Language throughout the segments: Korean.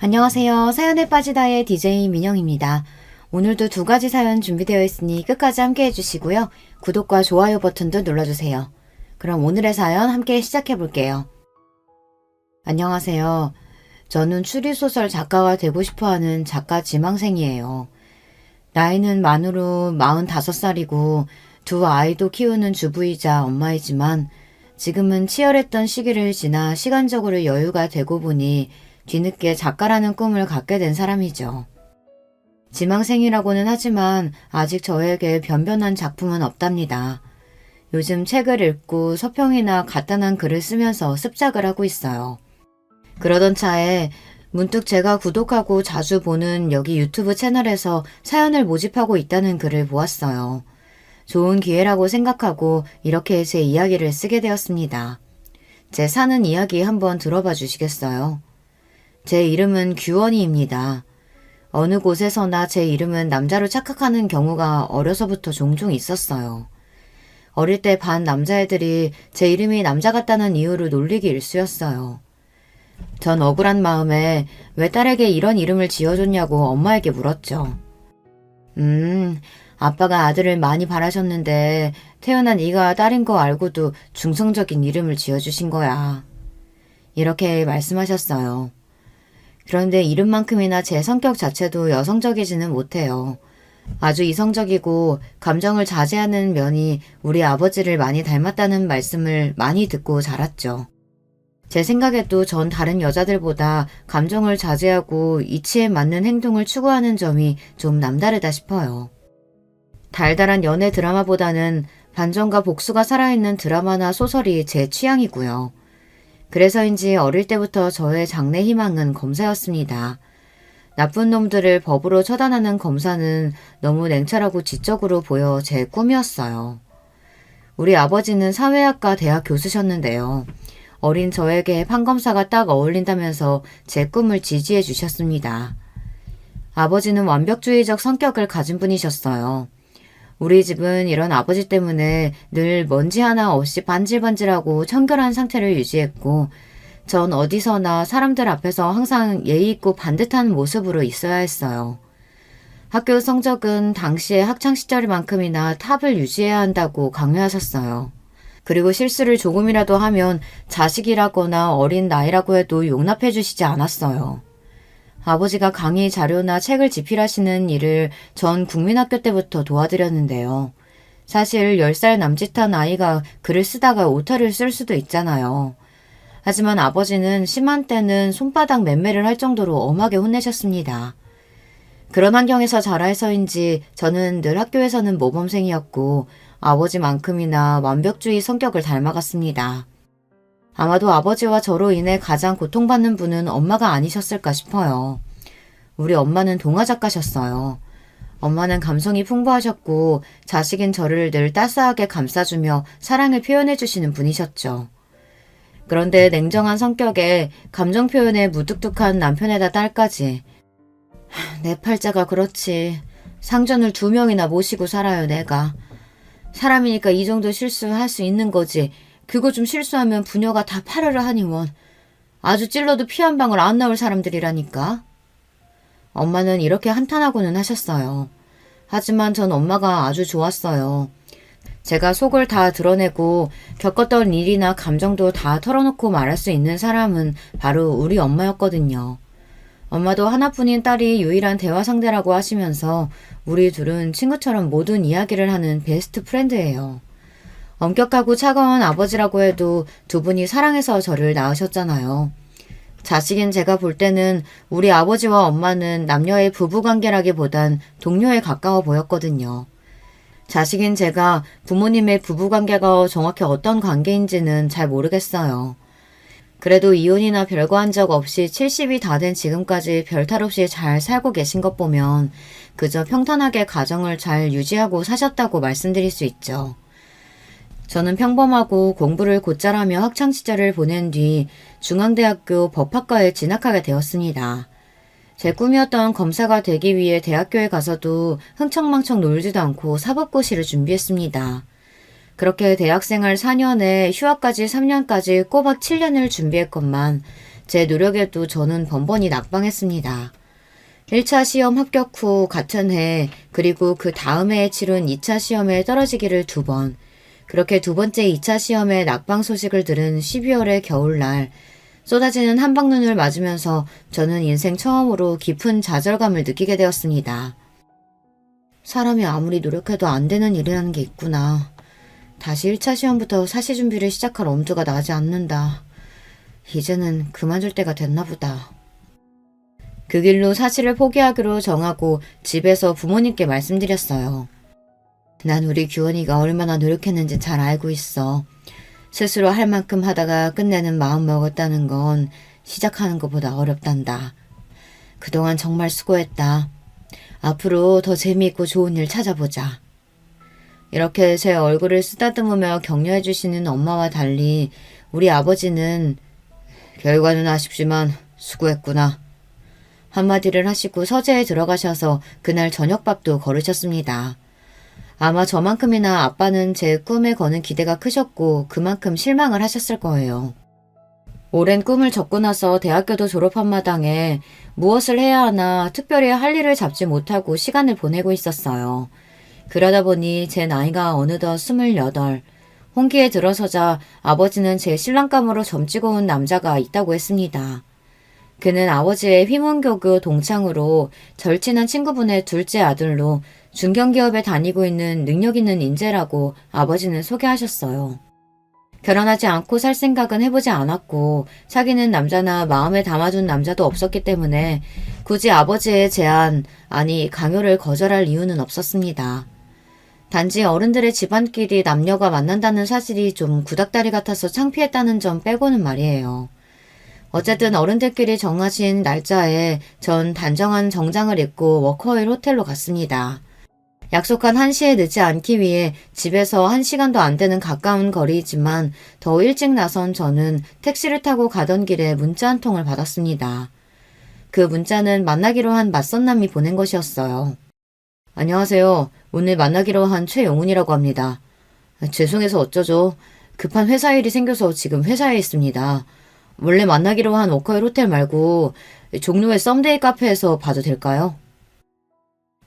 안녕하세요. 사연에 빠지다의 DJ 민영입니다. 오늘도 두 가지 사연 준비되어 있으니 끝까지 함께 해주시고요. 구독과 좋아요 버튼도 눌러주세요. 그럼 오늘의 사연 함께 시작해 볼게요. 안녕하세요. 저는 추리소설 작가가 되고 싶어하는 작가 지망생이에요. 나이는 만으로 45살이고 두 아이도 키우는 주부이자 엄마이지만 지금은 치열했던 시기를 지나 시간적으로 여유가 되고 보니 뒤늦게 작가라는 꿈을 갖게 된 사람이죠. 지망생이라고는 하지만 아직 저에게 변변한 작품은 없답니다. 요즘 책을 읽고 서평이나 간단한 글을 쓰면서 습작을 하고 있어요. 그러던 차에 문득 제가 구독하고 자주 보는 여기 유튜브 채널에서 사연을 모집하고 있다는 글을 보았어요. 좋은 기회라고 생각하고 이렇게 제 이야기를 쓰게 되었습니다. 제 사는 이야기 한번 들어봐 주시겠어요? 제 이름은 규원이입니다. 어느 곳에서나 제 이름은 남자로 착각하는 경우가 어려서부터 종종 있었어요. 어릴 때 반 남자애들이 제 이름이 남자 같다는 이유로 놀리기 일쑤였어요. 전 억울한 마음에 왜 딸에게 이런 이름을 지어줬냐고 엄마에게 물었죠. 아빠가 아들을 많이 바라셨는데 태어난 네가 딸인 거 알고도 중성적인 이름을 지어주신 거야. 이렇게 말씀하셨어요. 그런데 이름만큼이나 제 성격 자체도 여성적이지는 못해요. 아주 이성적이고 감정을 자제하는 면이 우리 아버지를 많이 닮았다는 말씀을 많이 듣고 자랐죠. 제 생각에도 전 다른 여자들보다 감정을 자제하고 이치에 맞는 행동을 추구하는 점이 좀 남다르다 싶어요. 달달한 연애 드라마보다는 반전과 복수가 살아있는 드라마나 소설이 제 취향이고요. 그래서인지 어릴 때부터 저의 장래 희망은 검사였습니다. 나쁜 놈들을 법으로 처단하는 검사는 너무 냉철하고 지적으로 보여 제 꿈이었어요. 우리 아버지는 사회학과 대학 교수셨는데요. 어린 저에게 판검사가 딱 어울린다면서 제 꿈을 지지해 주셨습니다. 아버지는 완벽주의적 성격을 가진 분이셨어요. 우리 집은 이런 아버지 때문에 늘 먼지 하나 없이 반질반질하고 청결한 상태를 유지했고 전 어디서나 사람들 앞에서 항상 예의 있고 반듯한 모습으로 있어야 했어요. 학교 성적은 당시의 학창시절만큼이나 탑을 유지해야 한다고 강요하셨어요. 그리고 실수를 조금이라도 하면 자식이라거나 어린 나이라고 해도 용납해 주시지 않았어요. 아버지가 강의 자료나 책을 집필하시는 일을 전 국민학교 때부터 도와드렸는데요. 사실 10살 남짓한 아이가 글을 쓰다가 오타를 쓸 수도 있잖아요. 하지만 아버지는 심한 때는 손바닥 맴매를 할 정도로 엄하게 혼내셨습니다. 그런 환경에서 자라서인지 저는 늘 학교에서는 모범생이었고 아버지만큼이나 완벽주의 성격을 닮아갔습니다. 아마도 아버지와 저로 인해 가장 고통받는 분은 엄마가 아니셨을까 싶어요. 우리 엄마는 동화작가셨어요. 엄마는 감성이 풍부하셨고 자식인 저를 늘 따스하게 감싸주며 사랑을 표현해주시는 분이셨죠. 그런데 냉정한 성격에 감정 표현에 무뚝뚝한 남편에다 딸까지. 내 팔자가 그렇지. 상전을 2명이나 모시고 살아요 내가. 사람이니까 이 정도 실수할 수 있는 거지. 그거 좀 실수하면 부녀가 다 파르르 하니 원. 아주 찔러도 피 한 방울 안 나올 사람들이라니까. 엄마는 이렇게 한탄하고는 하셨어요. 하지만 전 엄마가 아주 좋았어요. 제가 속을 다 드러내고 겪었던 일이나 감정도 다 털어놓고 말할 수 있는 사람은 바로 우리 엄마였거든요. 엄마도 하나뿐인 딸이 유일한 대화 상대라고 하시면서 우리 둘은 친구처럼 모든 이야기를 하는 베스트 프렌드예요. 엄격하고 차가운 아버지라고 해도 두 분이 사랑해서 저를 낳으셨잖아요. 자식인 제가 볼 때는 우리 아버지와 엄마는 남녀의 부부관계라기보단 동료에 가까워 보였거든요. 자식인 제가 부모님의 부부관계가 정확히 어떤 관계인지는 잘 모르겠어요. 그래도 이혼이나 별거 한 적 없이 70이 다 된 지금까지 별탈 없이 잘 살고 계신 것 보면 그저 평탄하게 가정을 잘 유지하고 사셨다고 말씀드릴 수 있죠. 저는 평범하고 공부를 곧잘 하며 학창시절을 보낸 뒤 중앙대학교 법학과에 진학하게 되었습니다. 제 꿈이었던 검사가 되기 위해 대학교에 가서도 흥청망청 놀지도 않고 사법고시를 준비했습니다. 그렇게 대학생활 4년에 휴학까지 3년까지 꼬박 7년을 준비했건만 제 노력에도 저는 번번이 낙방했습니다. 1차 시험 합격 후 같은 해 그리고 그 다음 해에 치른 2차 시험에 떨어지기를 2번, 그렇게 두 번째 2차 시험에 낙방 소식을 들은 12월의 겨울날, 쏟아지는 한방눈을 맞으면서 저는 인생 처음으로 깊은 좌절감을 느끼게 되었습니다. 사람이 아무리 노력해도 안 되는 일이라는 게 있구나. 다시 1차 시험부터 사시 준비를 시작할 엄두가 나지 않는다. 이제는 그만둘 때가 됐나 보다. 그 길로 사시를 포기하기로 정하고 집에서 부모님께 말씀드렸어요. 난 우리 규원이가 얼마나 노력했는지 잘 알고 있어. 스스로 할 만큼 하다가 끝내는 마음 먹었다는 건 시작하는 것보다 어렵단다. 그동안 정말 수고했다. 앞으로 더 재미있고 좋은 일 찾아보자. 이렇게 제 얼굴을 쓰다듬으며 격려해 주시는 엄마와 달리 우리 아버지는 결과는 아쉽지만 수고했구나. 한마디를 하시고 서재에 들어가셔서 그날 저녁밥도 거르셨습니다. 아마 저만큼이나 아빠는 제 꿈에 거는 기대가 크셨고 그만큼 실망을 하셨을 거예요. 오랜 꿈을 접고 나서 대학교도 졸업한 마당에 무엇을 해야 하나 특별히 할 일을 잡지 못하고 시간을 보내고 있었어요. 그러다 보니 제 나이가 어느덧 28, 홍기에 들어서자 아버지는 제 신랑감으로 점찍어 온 남자가 있다고 했습니다. 그는 아버지의 휘문교교 동창으로 절친한 친구분의 둘째 아들로 중견기업에 다니고 있는 능력 있는 인재라고 아버지는 소개하셨어요. 결혼하지 않고 살 생각은 해보지 않았고 사귀는 남자나 마음에 담아둔 남자도 없었기 때문에 굳이 아버지의 제안, 아니 강요를 거절할 이유는 없었습니다. 단지 어른들의 집안끼리 남녀가 만난다는 사실이 좀 구닥다리 같아서 창피했다는 점 빼고는 말이에요. 어쨌든 어른들끼리 정하신 날짜에 전 단정한 정장을 입고 워커힐 호텔로 갔습니다. 약속한 1시에 늦지 않기 위해 집에서 1시간도 안 되는 가까운 거리이지만 더 일찍 나선 저는 택시를 타고 가던 길에 문자 한 통을 받았습니다. 그 문자는 만나기로 한 맞선남이 보낸 것이었어요. 안녕하세요. 오늘 만나기로 한 최영훈이라고 합니다. 죄송해서 어쩌죠. 급한 회사 일이 생겨서 지금 회사에 있습니다. 원래 만나기로 한 워커힐 호텔 말고 종로의 썸데이 카페에서 봐도 될까요?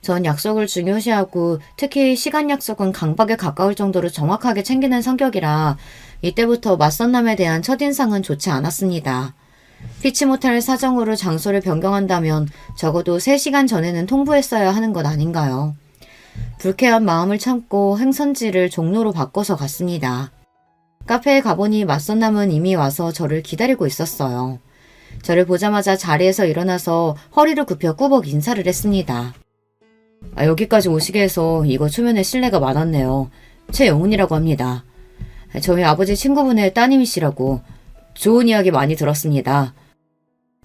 전 약속을 중요시하고 특히 시간 약속은 강박에 가까울 정도로 정확하게 챙기는 성격이라 이때부터 맞선남에 대한 첫인상은 좋지 않았습니다. 피치 못할 사정으로 장소를 변경한다면 적어도 3시간 전에는 통보했어야 하는 것 아닌가요? 불쾌한 마음을 참고 행선지를 종로로 바꿔서 갔습니다. 카페에 가보니 맞선남은 이미 와서 저를 기다리고 있었어요. 저를 보자마자 자리에서 일어나서 허리를 굽혀 꾸벅 인사를 했습니다. 여기까지 오시게 해서 이거 초면에 실례가 많았네요. 최영훈이라고 합니다. 저희 아버지 친구분의 따님이시라고. 좋은 이야기 많이 들었습니다.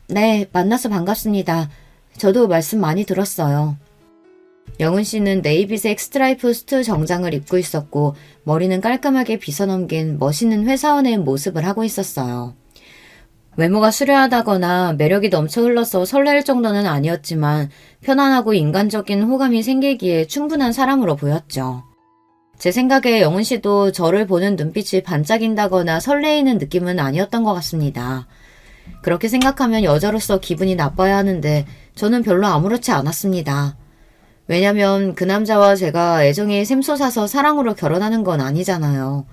네, 만나서 반갑습니다. 저도 말씀 많이 들었어요. 영훈 씨는 네이비색 스트라이프 수트 정장을 입고 있었고 머리는 깔끔하게 빗어넘긴 멋있는 회사원의 모습을 하고 있었어요. 외모가 수려하다거나 매력이 넘쳐 흘러서 설렐 정도는 아니었지만 편안하고 인간적인 호감이 생기기에 충분한 사람으로 보였죠. 제 생각에 영훈 씨도 저를 보는 눈빛이 반짝인다거나 설레이는 느낌은 아니었던 것 같습니다. 그렇게 생각하면 여자로서 기분이 나빠야 하는데 저는 별로 아무렇지 않았습니다. 왜냐면 그 남자와 제가 애정이 샘솟아서 사랑으로 결혼하는 건 아니잖아요.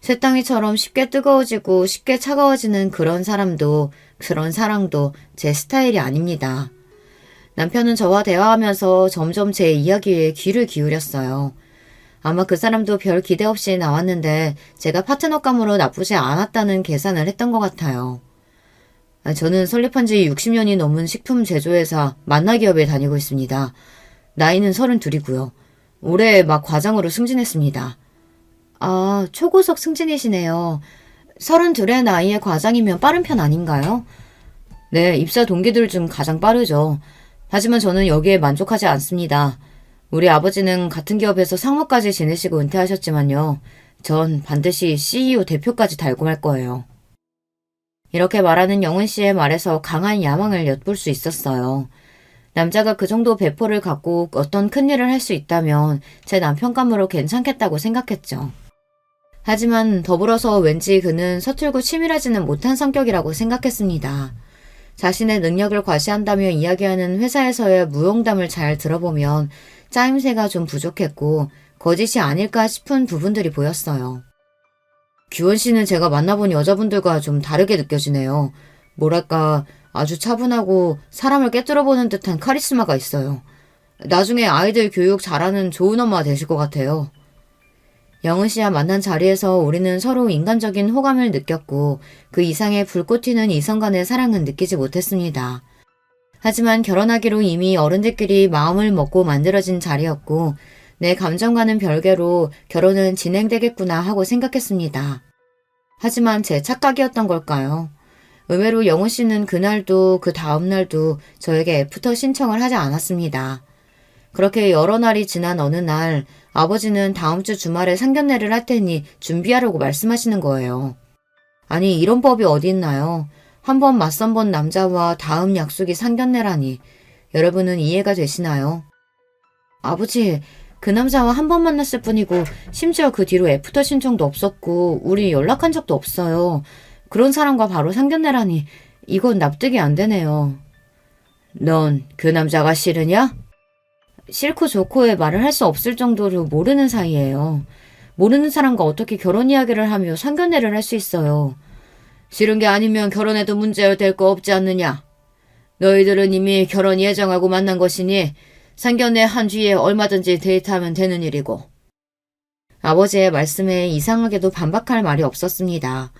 쇳덩이처럼 쉽게 뜨거워지고 쉽게 차가워지는 그런 사람도 그런 사랑도 제 스타일이 아닙니다. 남편은 저와 대화하면서 점점 제 이야기에 귀를 기울였어요. 아마 그 사람도 별 기대 없이 나왔는데 제가 파트너감으로 나쁘지 않았다는 계산을 했던 것 같아요. 저는 설립한 지 60년이 넘은 식품 제조회사 만나기업에 다니고 있습니다. 나이는 32이고요. 올해 막 과장으로 승진했습니다. 아, 초고속 승진이시네요. 32의 나이에 과장이면 빠른 편 아닌가요? 네, 입사 동기들 중 가장 빠르죠. 하지만 저는 여기에 만족하지 않습니다. 우리 아버지는 같은 기업에서 상무까지 지내시고 은퇴하셨지만요. 전 반드시 CEO 대표까지 달고 말 거예요. 이렇게 말하는 영훈 씨의 말에서 강한 야망을 엿볼 수 있었어요. 남자가 그 정도 배포를 갖고 어떤 큰일을 할 수 있다면 제 남편감으로 괜찮겠다고 생각했죠. 하지만 더불어서 왠지 그는 서툴고 치밀하지는 못한 성격이라고 생각했습니다. 자신의 능력을 과시한다며 이야기하는 회사에서의 무용담을 잘 들어보면 짜임새가 좀 부족했고 거짓이 아닐까 싶은 부분들이 보였어요. 규원 씨는 제가 만나본 여자분들과 좀 다르게 느껴지네요. 뭐랄까 아주 차분하고 사람을 꿰뚫어보는 듯한 카리스마가 있어요. 나중에 아이들 교육 잘하는 좋은 엄마가 되실 것 같아요. 영은 씨와 만난 자리에서 우리는 서로 인간적인 호감을 느꼈고 그 이상의 불꽃 튀는 이성 간의 사랑은 느끼지 못했습니다. 하지만 결혼하기로 이미 어른들끼리 마음을 먹고 만들어진 자리였고 내 감정과는 별개로 결혼은 진행되겠구나 하고 생각했습니다. 하지만 제 착각이었던 걸까요? 의외로 영훈 씨는 그날도 그 다음날도 저에게 애프터 신청을 하지 않았습니다. 그렇게 여러 날이 지난 어느 날 아버지는 다음 주 주말에 상견례를 할 테니 준비하라고 말씀하시는 거예요. 아니 이런 법이 어디 있나요? 한 번 맞선 본 남자와 다음 약속이 상견례라니. 여러분은 이해가 되시나요? 아버지, 그 남자와 한 번 만났을 뿐이고 심지어 그 뒤로 애프터 신청도 없었고 우리 연락한 적도 없어요. 그런 사람과 바로 상견례라니 이건 납득이 안 되네요. 넌 그 남자가 싫으냐? 싫고 좋고의 말을 할 수 없을 정도로 모르는 사이예요. 모르는 사람과 어떻게 결혼 이야기를 하며 상견례를 할 수 있어요. 싫은 게 아니면 결혼해도 문제될 거 없지 않느냐. 너희들은 이미 결혼 예정하고 만난 것이니 상견례 한 뒤에 얼마든지 데이트하면 되는 일이고. 아버지의 말씀에 이상하게도 반박할 말이 없었습니다.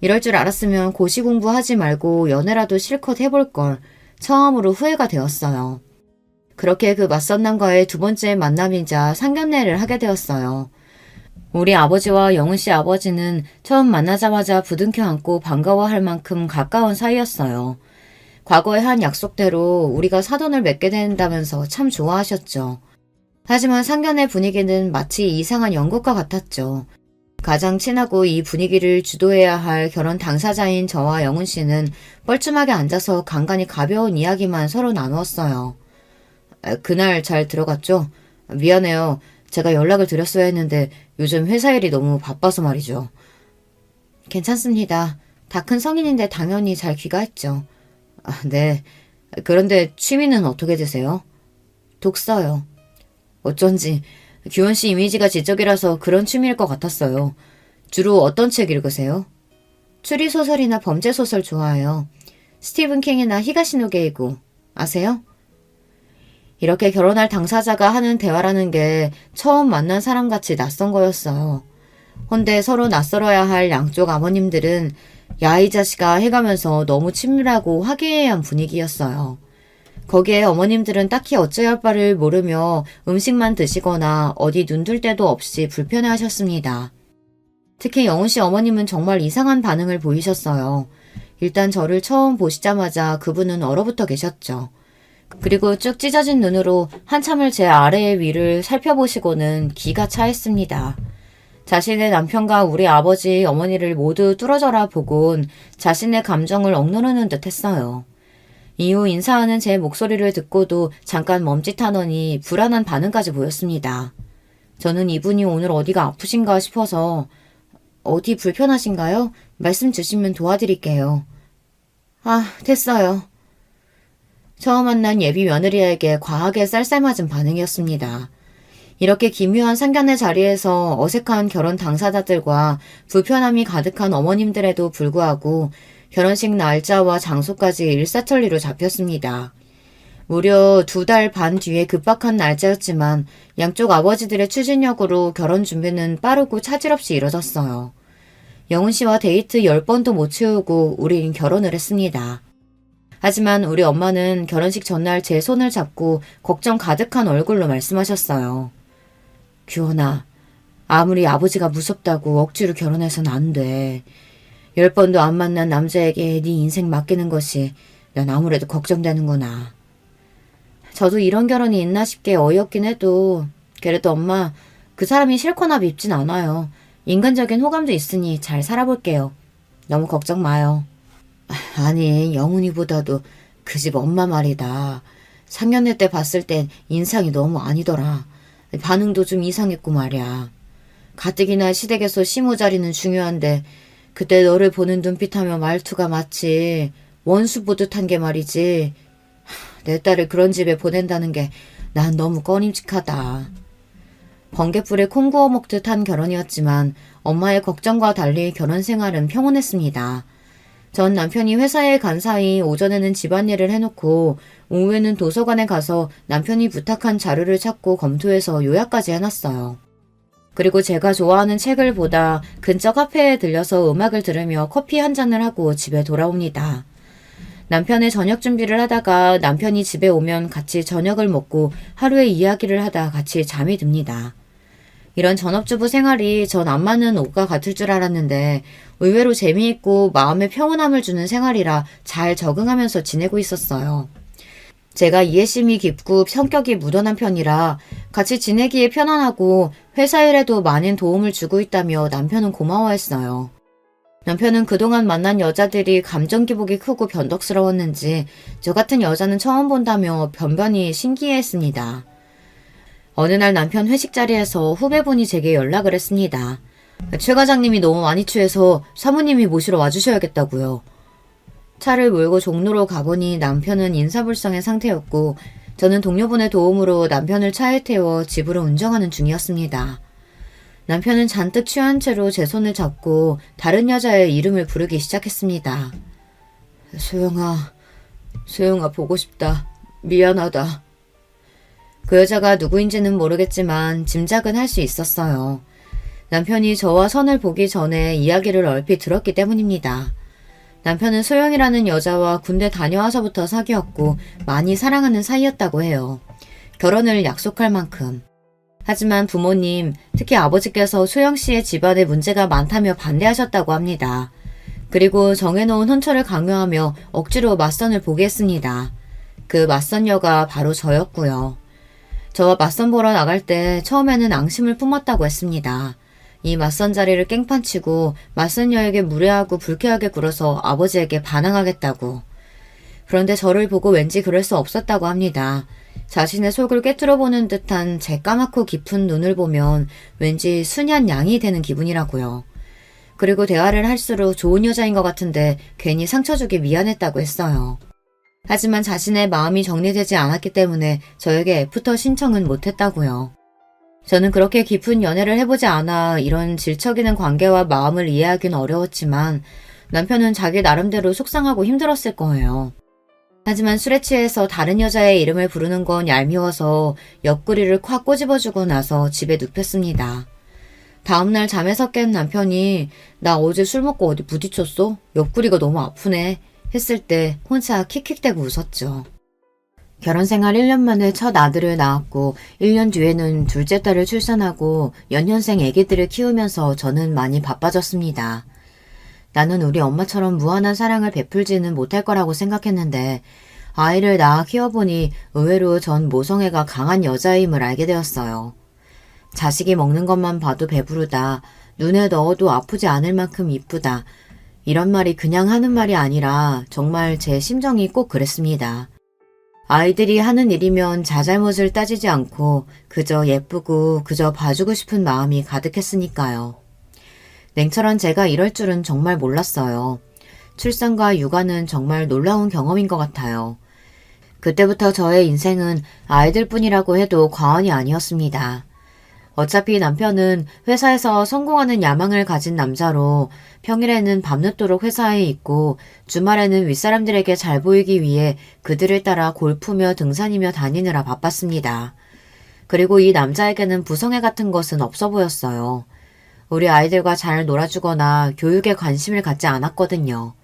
이럴 줄 알았으면 고시 공부하지 말고 연애라도 실컷 해볼 걸 처음으로 후회가 되었어요. 그렇게 그 맞선 남과의 두 번째 만남이자 상견례를 하게 되었어요. 우리 아버지와 영은 씨 아버지는 처음 만나자마자 부둥켜 안고 반가워할 만큼 가까운 사이였어요. 과거에 한 약속대로 우리가 사돈을 맺게 된다면서 참 좋아하셨죠. 하지만 상견례 분위기는 마치 이상한 연극과 같았죠. 가장 친하고 이 분위기를 주도해야 할 결혼 당사자인 저와 영은 씨는 뻘쭘하게 앉아서 간간히 가벼운 이야기만 서로 나누었어요. 그날 잘 들어갔죠? 미안해요. 제가 연락을 드렸어야 했는데 요즘 회사 일이 너무 바빠서 말이죠. 괜찮습니다. 다 큰 성인인데 당연히 잘 귀가했죠. 네. 그런데 취미는 어떻게 되세요? 독서요. 어쩐지 규원 씨 이미지가 지적이라서 그런 취미일 것 같았어요. 주로 어떤 책 읽으세요? 추리소설이나 범죄소설 좋아해요. 스티븐 킹이나 히가시노 게이고 아세요? 이렇게 결혼할 당사자가 하는 대화라는 게 처음 만난 사람같이 낯선 거였어요. 헌데 서로 낯설어야 할 양쪽 아버님들은 야 이 자식아 해가면서 너무 친밀하고 화기애애한 분위기였어요. 거기에 어머님들은 딱히 어찌할 할 바를 모르며 음식만 드시거나 어디 눈둘 데도 없이 불편해하셨습니다. 특히 영훈 씨 어머님은 정말 이상한 반응을 보이셨어요. 일단 저를 처음 보시자마자 그분은 얼어붙어 계셨죠. 그리고 쭉 찢어진 눈으로 한참을 제 아래의 위를 살펴보시고는 기가 차했습니다. 자신의 남편과 우리 아버지, 어머니를 모두 뚫어져라 보곤 자신의 감정을 억누르는 듯 했어요. 이후 인사하는 제 목소리를 듣고도 잠깐 멈칫하더니 불안한 반응까지 보였습니다. 저는 이분이 오늘 어디가 아프신가 싶어서 어디 불편하신가요? 말씀 주시면 도와드릴게요. 됐어요. 처음 만난 예비 며느리에게 과하게 쌀쌀맞은 반응이었습니다. 이렇게 기묘한 상견례 자리에서 어색한 결혼 당사자들과 불편함이 가득한 어머님들에도 불구하고 결혼식 날짜와 장소까지 일사천리로 잡혔습니다. 무려 2달 반 뒤에 급박한 날짜였지만 양쪽 아버지들의 추진력으로 결혼 준비는 빠르고 차질 없이 이뤄졌어요. 영훈 씨와 데이트 10번도 못 채우고 우린 결혼을 했습니다. 하지만 우리 엄마는 결혼식 전날 제 손을 잡고 걱정 가득한 얼굴로 말씀하셨어요. 규원아, 아무리 아버지가 무섭다고 억지로 결혼해선 안 돼. 10번도 안 만난 남자에게 네 인생 맡기는 것이 난 아무래도 걱정되는구나. 저도 이런 결혼이 있나 싶게 어이없긴 해도 그래도 엄마, 그 사람이 싫거나 밉진 않아요. 인간적인 호감도 있으니 잘 살아볼게요. 너무 걱정 마요. 아니, 영훈이보다도 그 집 엄마 말이다. 상견례 때 봤을 땐 인상이 너무 아니더라. 반응도 좀 이상했고 말이야. 가뜩이나 시댁에서 시모 자리는 중요한데 그때 너를 보는 눈빛하며 말투가 마치 원수 보듯 한 게 말이지. 내 딸을 그런 집에 보낸다는 게 난 너무 꺼림칙하다. 번갯불에 콩 구워 먹듯 한 결혼이었지만 엄마의 걱정과 달리 결혼 생활은 평온했습니다. 전 남편이 회사에 간 사이 오전에는 집안일을 해놓고 오후에는 도서관에 가서 남편이 부탁한 자료를 찾고 검토해서 요약까지 해놨어요. 그리고 제가 좋아하는 책을 보다 근처 카페에 들려서 음악을 들으며 커피 한 잔을 하고 집에 돌아옵니다. 남편의 저녁 준비를 하다가 남편이 집에 오면 같이 저녁을 먹고 하루의 이야기를 하다 같이 잠이 듭니다. 이런 전업주부 생활이 전 안 맞는 옷과 같을 줄 알았는데 의외로 재미있고 마음의 평온함을 주는 생활이라 잘 적응하면서 지내고 있었어요. 제가 이해심이 깊고 성격이 무던한 편이라 같이 지내기에 편안하고 회사 일에도 많은 도움을 주고 있다며 남편은 고마워했어요. 남편은 그동안 만난 여자들이 감정 기복이 크고 변덕스러웠는지 저 같은 여자는 처음 본다며 변변히 신기해했습니다. 어느 날 남편 회식 자리에서 후배분이 제게 연락을 했습니다. 최 과장님이 너무 많이 취해서 사모님이 모시러 와주셔야겠다고요. 차를 몰고 종로로 가보니 남편은 인사불성의 상태였고 저는 동료분의 도움으로 남편을 차에 태워 집으로 운전하는 중이었습니다. 남편은 잔뜩 취한 채로 제 손을 잡고 다른 여자의 이름을 부르기 시작했습니다. 소영아 보고 싶다. 미안하다. 그 여자가 누구인지는 모르겠지만 짐작은 할 수 있었어요. 남편이 저와 선을 보기 전에 이야기를 얼핏 들었기 때문입니다. 남편은 소영이라는 여자와 군대 다녀와서부터 사귀었고 많이 사랑하는 사이였다고 해요. 결혼을 약속할 만큼. 하지만 부모님, 특히 아버지께서 소영 씨의 집안에 문제가 많다며 반대하셨다고 합니다. 그리고 정해놓은 혼처를 강요하며 억지로 맞선을 보게 했습니다. 그 맞선녀가 바로 저였고요. 저와 맞선 보러 나갈 때 처음에는 앙심을 품었다고 했습니다. 이 맞선 자리를 깽판치고 맞선녀에게 무례하고 불쾌하게 굴어서 아버지에게 반항하겠다고. 그런데 저를 보고 왠지 그럴 수 없었다고 합니다. 자신의 속을 꿰뚫어보는 듯한 제 까맣고 깊은 눈을 보면 왠지 순한 양이 되는 기분이라고요. 그리고 대화를 할수록 좋은 여자인 것 같은데 괜히 상처 주기 미안했다고 했어요. 하지만 자신의 마음이 정리되지 않았기 때문에 저에게 애프터 신청은 못했다고요. 저는 그렇게 깊은 연애를 해보지 않아 이런 질척이는 관계와 마음을 이해하기는 어려웠지만 남편은 자기 나름대로 속상하고 힘들었을 거예요. 하지만 술에 취해서 다른 여자의 이름을 부르는 건 얄미워서 옆구리를 콱 꼬집어주고 나서 집에 눕혔습니다. 다음날 잠에서 깬 남편이 나 어제 술 먹고 어디 부딪혔어? 옆구리가 너무 아프네 했을 때 혼자 킥킥대고 웃었죠. 결혼생활 1년 만에 첫 아들을 낳았고 1년 뒤에는 둘째 딸을 출산하고 연년생 아기들을 키우면서 저는 많이 바빠졌습니다. 나는 우리 엄마처럼 무한한 사랑을 베풀지는 못할 거라고 생각했는데 아이를 낳아 키워보니 의외로 전 모성애가 강한 여자임을 알게 되었어요. 자식이 먹는 것만 봐도 배부르다. 눈에 넣어도 아프지 않을 만큼 이쁘다. 이런 말이 그냥 하는 말이 아니라 정말 제 심정이 꼭 그랬습니다. 아이들이 하는 일이면 자잘못을 따지지 않고 그저 예쁘고 그저 봐주고 싶은 마음이 가득했으니까요. 냉철한 제가 이럴 줄은 정말 몰랐어요. 출산과 육아는 정말 놀라운 경험인 것 같아요. 그때부터 저의 인생은 아이들뿐이라고 해도 과언이 아니었습니다. 어차피 남편은 회사에서 성공하는 야망을 가진 남자로 평일에는 밤늦도록 회사에 있고 주말에는 윗사람들에게 잘 보이기 위해 그들을 따라 골프며 등산이며 다니느라 바빴습니다. 그리고 이 남자에게는 부성애 같은 것은 없어 보였어요. 우리 아이들과 잘 놀아주거나 교육에 관심을 갖지 않았거든요.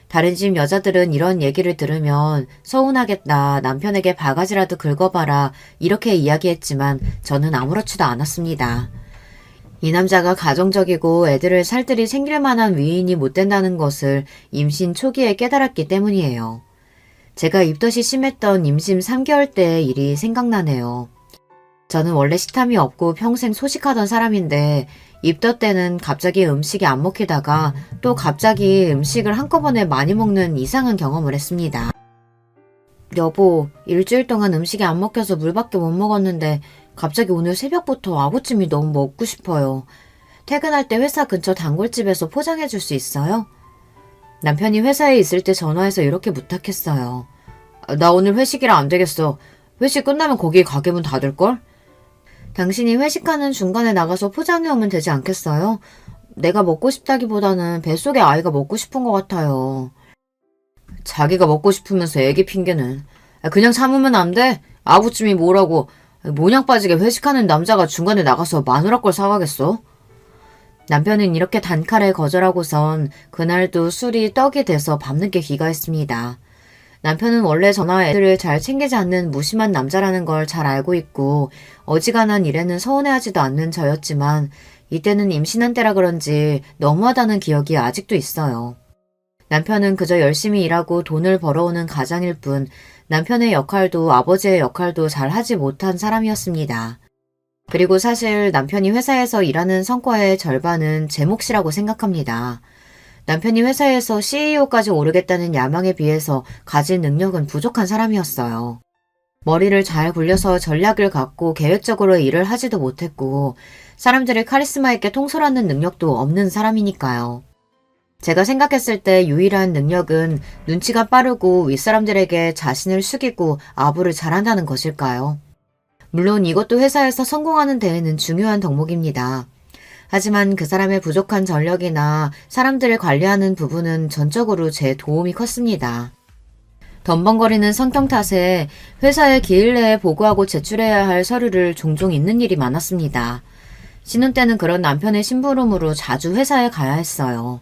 다른 집 여자들은 이런 얘기를 들으면 서운하겠다, 남편에게 바가지라도 긁어봐라 이렇게 이야기했지만 저는 아무렇지도 않았습니다. 이 남자가 가정적이고 애들을 살뜰히 챙길 만한 위인이 못 된다는 것을 임신 초기에 깨달았기 때문이에요. 제가 입덧이 심했던 임신 3개월 때의 일이 생각나네요. 저는 원래 식탐이 없고 평생 소식하던 사람인데 입덧 때는 갑자기 음식이 안 먹히다가 또 갑자기 음식을 한꺼번에 많이 먹는 이상한 경험을 했습니다. 여보, 일주일 동안 음식이 안 먹혀서 물밖에 못 먹었는데 갑자기 오늘 새벽부터 아구찜이 너무 먹고 싶어요. 퇴근할 때 회사 근처 단골집에서 포장해 줄 수 있어요? 남편이 회사에 있을 때 전화해서 이렇게 부탁했어요. 나 오늘 회식이라 안 되겠어. 회식 끝나면 거기 가게 문 닫을걸? 당신이 회식하는 중간에 나가서 포장해 오면 되지 않겠어요? 내가 먹고 싶다기보다는 뱃속에 아이가 먹고 싶은 것 같아요. 자기가 먹고 싶으면서 애기 핑계는. 그냥 참으면 안 돼? 아구찜이 뭐라고. 모냥 빠지게 회식하는 남자가 중간에 나가서 마누라 걸 사가겠어? 남편은 이렇게 단칼에 거절하고선 그날도 술이 떡이 돼서 밤늦게 귀가했습니다. 남편은 원래 저나 애들을 잘 챙기지 않는 무심한 남자라는 걸 잘 알고 있고 어지간한 일에는 서운해하지도 않는 저였지만 이때는 임신한 때라 그런지 너무하다는 기억이 아직도 있어요. 남편은 그저 열심히 일하고 돈을 벌어오는 가장일 뿐 남편의 역할도 아버지의 역할도 잘 하지 못한 사람이었습니다. 그리고 사실 남편이 회사에서 일하는 성과의 절반은 제 몫이라고 생각합니다. 남편이 회사에서 CEO까지 오르겠다는 야망에 비해서 가진 능력은 부족한 사람이었어요. 머리를 잘 굴려서 전략을 갖고 계획적으로 일을 하지도 못했고 사람들을 카리스마 있게 통솔하는 능력도 없는 사람이니까요. 제가 생각했을 때 유일한 능력은 눈치가 빠르고 윗사람들에게 자신을 숙이고 아부를 잘한다는 것일까요? 물론 이것도 회사에서 성공하는 데에는 중요한 덕목입니다. 하지만 그 사람의 부족한 전력이나 사람들을 관리하는 부분은 전적으로 제 도움이 컸습니다. 덤벙거리는 성격 탓에 회사에 기일 내에 보고하고 제출해야 할 서류를 종종 잊는 일이 많았습니다. 신혼 때는 그런 남편의 심부름으로 자주 회사에 가야 했어요.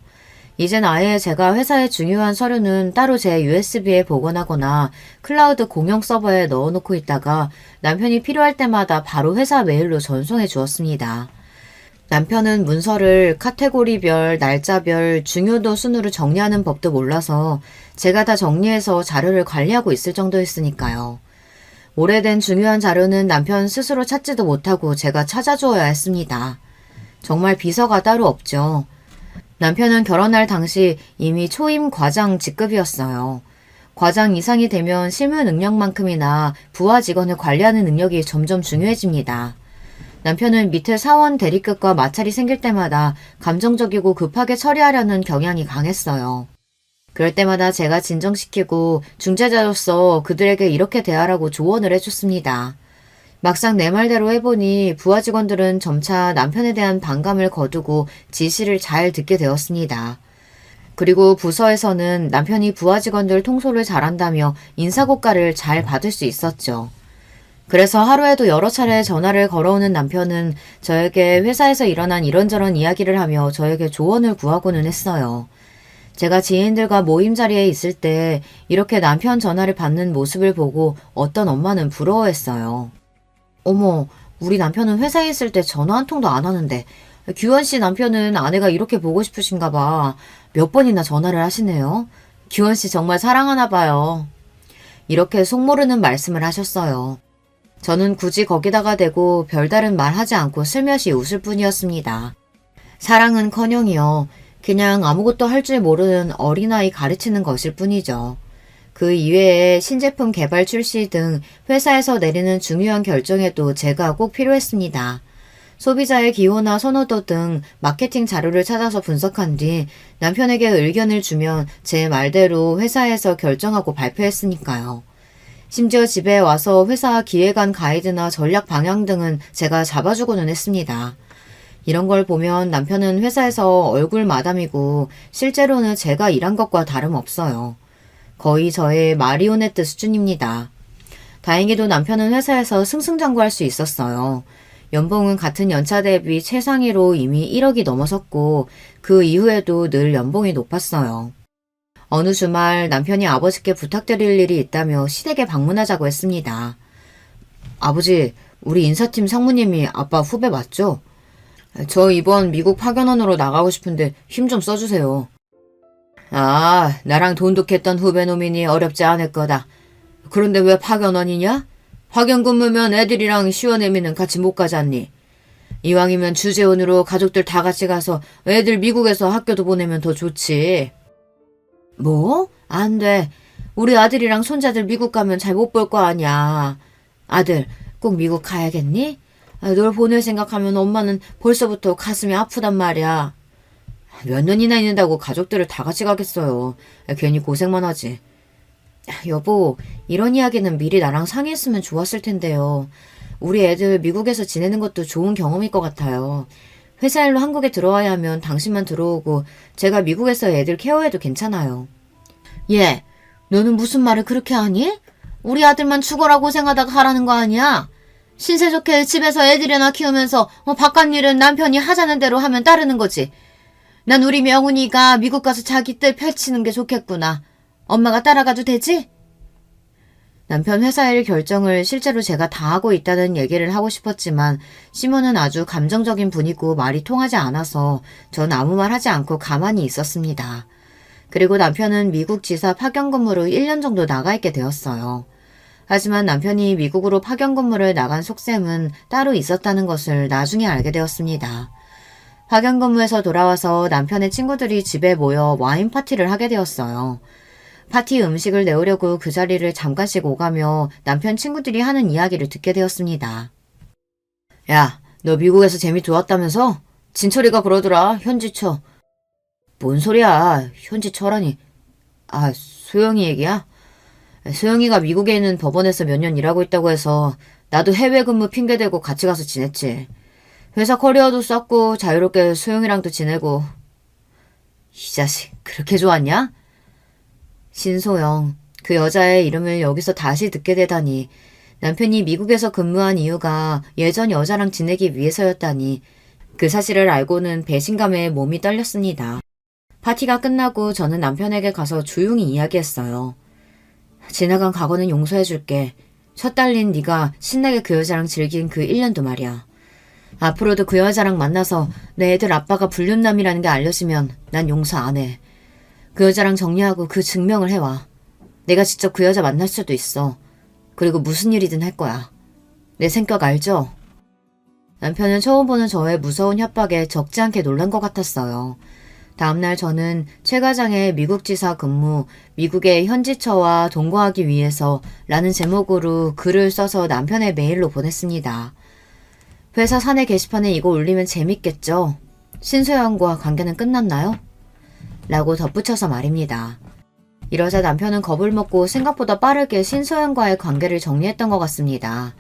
이젠 아예 제가 회사의 중요한 서류는 따로 제 USB에 복원하거나 클라우드 공용 서버에 넣어놓고 있다가 남편이 필요할 때마다 바로 회사 메일로 전송해 주었습니다. 남편은 문서를 카테고리별, 날짜별, 중요도 순으로 정리하는 법도 몰라서 제가 다 정리해서 자료를 관리하고 있을 정도였으니까요. 오래된 중요한 자료는 남편 스스로 찾지도 못하고 제가 찾아주어야 했습니다. 정말 비서가 따로 없죠. 남편은 결혼할 당시 이미 초임 과장 직급이었어요. 과장 이상이 되면 실무 능력만큼이나 부하 직원을 관리하는 능력이 점점 중요해집니다. 남편은 밑에 사원 대리급과 마찰이 생길 때마다 감정적이고 급하게 처리하려는 경향이 강했어요. 그럴 때마다 제가 진정시키고 중재자로서 그들에게 이렇게 대하라고 조언을 해줬습니다. 막상 내 말대로 해보니 부하 직원들은 점차 남편에 대한 반감을 거두고 지시를 잘 듣게 되었습니다. 그리고 부서에서는 남편이 부하 직원들 통솔을 잘한다며 인사고과를 잘 받을 수 있었죠. 그래서 하루에도 여러 차례 전화를 걸어오는 남편은 저에게 회사에서 일어난 이런저런 이야기를 하며 저에게 조언을 구하고는 했어요. 제가 지인들과 모임 자리에 있을 때 이렇게 남편 전화를 받는 모습을 보고 어떤 엄마는 부러워했어요. 어머, 우리 남편은 회사에 있을 때 전화 한 통도 안 하는데 규원 씨 남편은 아내가 이렇게 보고 싶으신가 봐. 몇 번이나 전화를 하시네요. 규원 씨 정말 사랑하나 봐요. 이렇게 속모르는 말씀을 하셨어요. 저는 굳이 거기다가 대고 별다른 말 하지 않고 슬며시 웃을 뿐이었습니다. 사랑은커녕이요. 그냥 아무것도 할 줄 모르는 어린아이 가르치는 것일 뿐이죠. 그 이외에 신제품 개발 출시 등 회사에서 내리는 중요한 결정에도 제가 꼭 필요했습니다. 소비자의 기호나 선호도 등 마케팅 자료를 찾아서 분석한 뒤 남편에게 의견을 주면 제 말대로 회사에서 결정하고 발표했으니까요. 심지어 집에 와서 회사 기획안 가이드나 전략 방향 등은 제가 잡아주고는 했습니다. 이런 걸 보면 남편은 회사에서 얼굴 마담이고 실제로는 제가 일한 것과 다름없어요. 거의 저의 마리오네트 수준입니다. 다행히도 남편은 회사에서 승승장구할 수 있었어요. 연봉은 같은 연차 대비 최상위로 이미 1억이 넘어섰고 그 이후에도 늘 연봉이 높았어요. 어느 주말 남편이 아버지께 부탁드릴 일이 있다며 시댁에 방문하자고 했습니다. 아버지, 우리 인사팀 상무님이 아빠 후배 맞죠? 저 이번 미국 파견원으로 나가고 싶은데 힘 좀 써주세요. 아, 나랑 돈독했던 후배놈이니 어렵지 않을 거다. 그런데 왜 파견원이냐? 파견 근무면 애들이랑 시원애미는 같이 못 가지 않니? 이왕이면 주재원으로 가족들 다 같이 가서 애들 미국에서 학교도 보내면 더 좋지. 뭐? 안 돼. 우리 아들이랑 손자들 미국 가면 잘 못 볼 거 아니야. 아들, 꼭 미국 가야겠니? 널 보낼 생각하면 엄마는 벌써부터 가슴이 아프단 말이야. 몇 년이나 있는다고 가족들을 다 같이 가겠어요. 괜히 고생만 하지. 여보, 이런 이야기는 미리 나랑 상의했으면 좋았을 텐데요. 우리 애들 미국에서 지내는 것도 좋은 경험일 것 같아요. 회사 일로 한국에 들어와야 하면 당신만 들어오고 제가 미국에서 애들 케어해도 괜찮아요. 얘, 너는 무슨 말을 그렇게 하니? 우리 아들만 죽어라 고생하다가 하라는 거 아니야? 신세 좋게 집에서 애들이나 키우면서 바깥 일은 남편이 하자는 대로 하면 따르는 거지. 난 우리 명훈이가 미국 가서 자기 뜻 펼치는 게 좋겠구나. 엄마가 따라가도 되지? 남편 회사 일 결정을 실제로 제가 다 하고 있다는 얘기를 하고 싶었지만 시몬은 아주 감정적인 분이고 말이 통하지 않아서 전 아무 말 하지 않고 가만히 있었습니다. 그리고 남편은 미국 지사 파견 근무로 1년 정도 나가 있게 되었어요. 하지만 남편이 미국으로 파견 근무를 나간 속셈은 따로 있었다는 것을 나중에 알게 되었습니다. 파견 근무에서 돌아와서 남편의 친구들이 집에 모여 와인 파티를 하게 되었어요. 파티 음식을 내오려고 그 자리를 잠깐씩 오가며 남편 친구들이 하는 이야기를 듣게 되었습니다. 야, 너 미국에서 재미 좋았다면서? 진철이가 그러더라, 현지처. 뭔 소리야, 현지처라니. 아, 소영이 얘기야? 소영이가 미국에 있는 법원에서 몇 년 일하고 있다고 해서 나도 해외 근무 핑계대고 같이 가서 지냈지. 회사 커리어도 쌓고 자유롭게 소영이랑도 지내고. 이 자식 그렇게 좋았냐? 신소영, 그 여자의 이름을 여기서 다시 듣게 되다니. 남편이 미국에서 근무한 이유가 예전 여자랑 지내기 위해서였다니. 그 사실을 알고는 배신감에 몸이 떨렸습니다. 파티가 끝나고 저는 남편에게 가서 조용히 이야기했어요. 지나간 과거는 용서해줄게. 첫 딸린 네가 신나게 그 여자랑 즐긴 그 1년도 말이야. 앞으로도 그 여자랑 만나서 내 애들 아빠가 불륜남이라는 게 알려지면 난 용서 안 해. 그 여자랑 정리하고 그 증명을 해와. 내가 직접 그 여자 만날 수도 있어. 그리고 무슨 일이든 할 거야. 내 성격 알죠? 남편은 처음 보는 저의 무서운 협박에 적지 않게 놀란 것 같았어요. 다음날 저는 최 과장의 미국 지사 근무, 미국의 현지처와 동거하기 위해서 라는 제목으로 글을 써서 남편의 메일로 보냈습니다. 회사 사내 게시판에 이거 올리면 재밌겠죠? 신소영과 관계는 끝났나요? 라고 덧붙여서 말입니다. 이러자 남편은 겁을 먹고 생각보다 빠르게 신소영과의 관계를 정리했던 것 같습니다.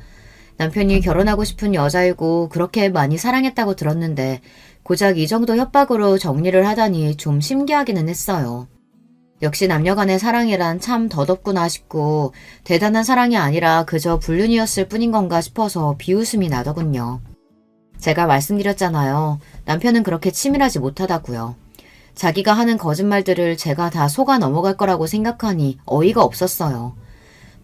남편이 결혼하고 싶은 여자이고 그렇게 많이 사랑했다고 들었는데 고작 이 정도 협박으로 정리를 하다니 좀 신기하기는 했어요. 역시 남녀간의 사랑이란 참 덧없구나 싶고 대단한 사랑이 아니라 그저 불륜이었을 뿐인 건가 싶어서 비웃음이 나더군요. 제가 말씀드렸잖아요. 남편은 그렇게 치밀하지 못하다고요. 자기가 하는 거짓말들을 제가 다 속아 넘어갈 거라고 생각하니 어이가 없었어요.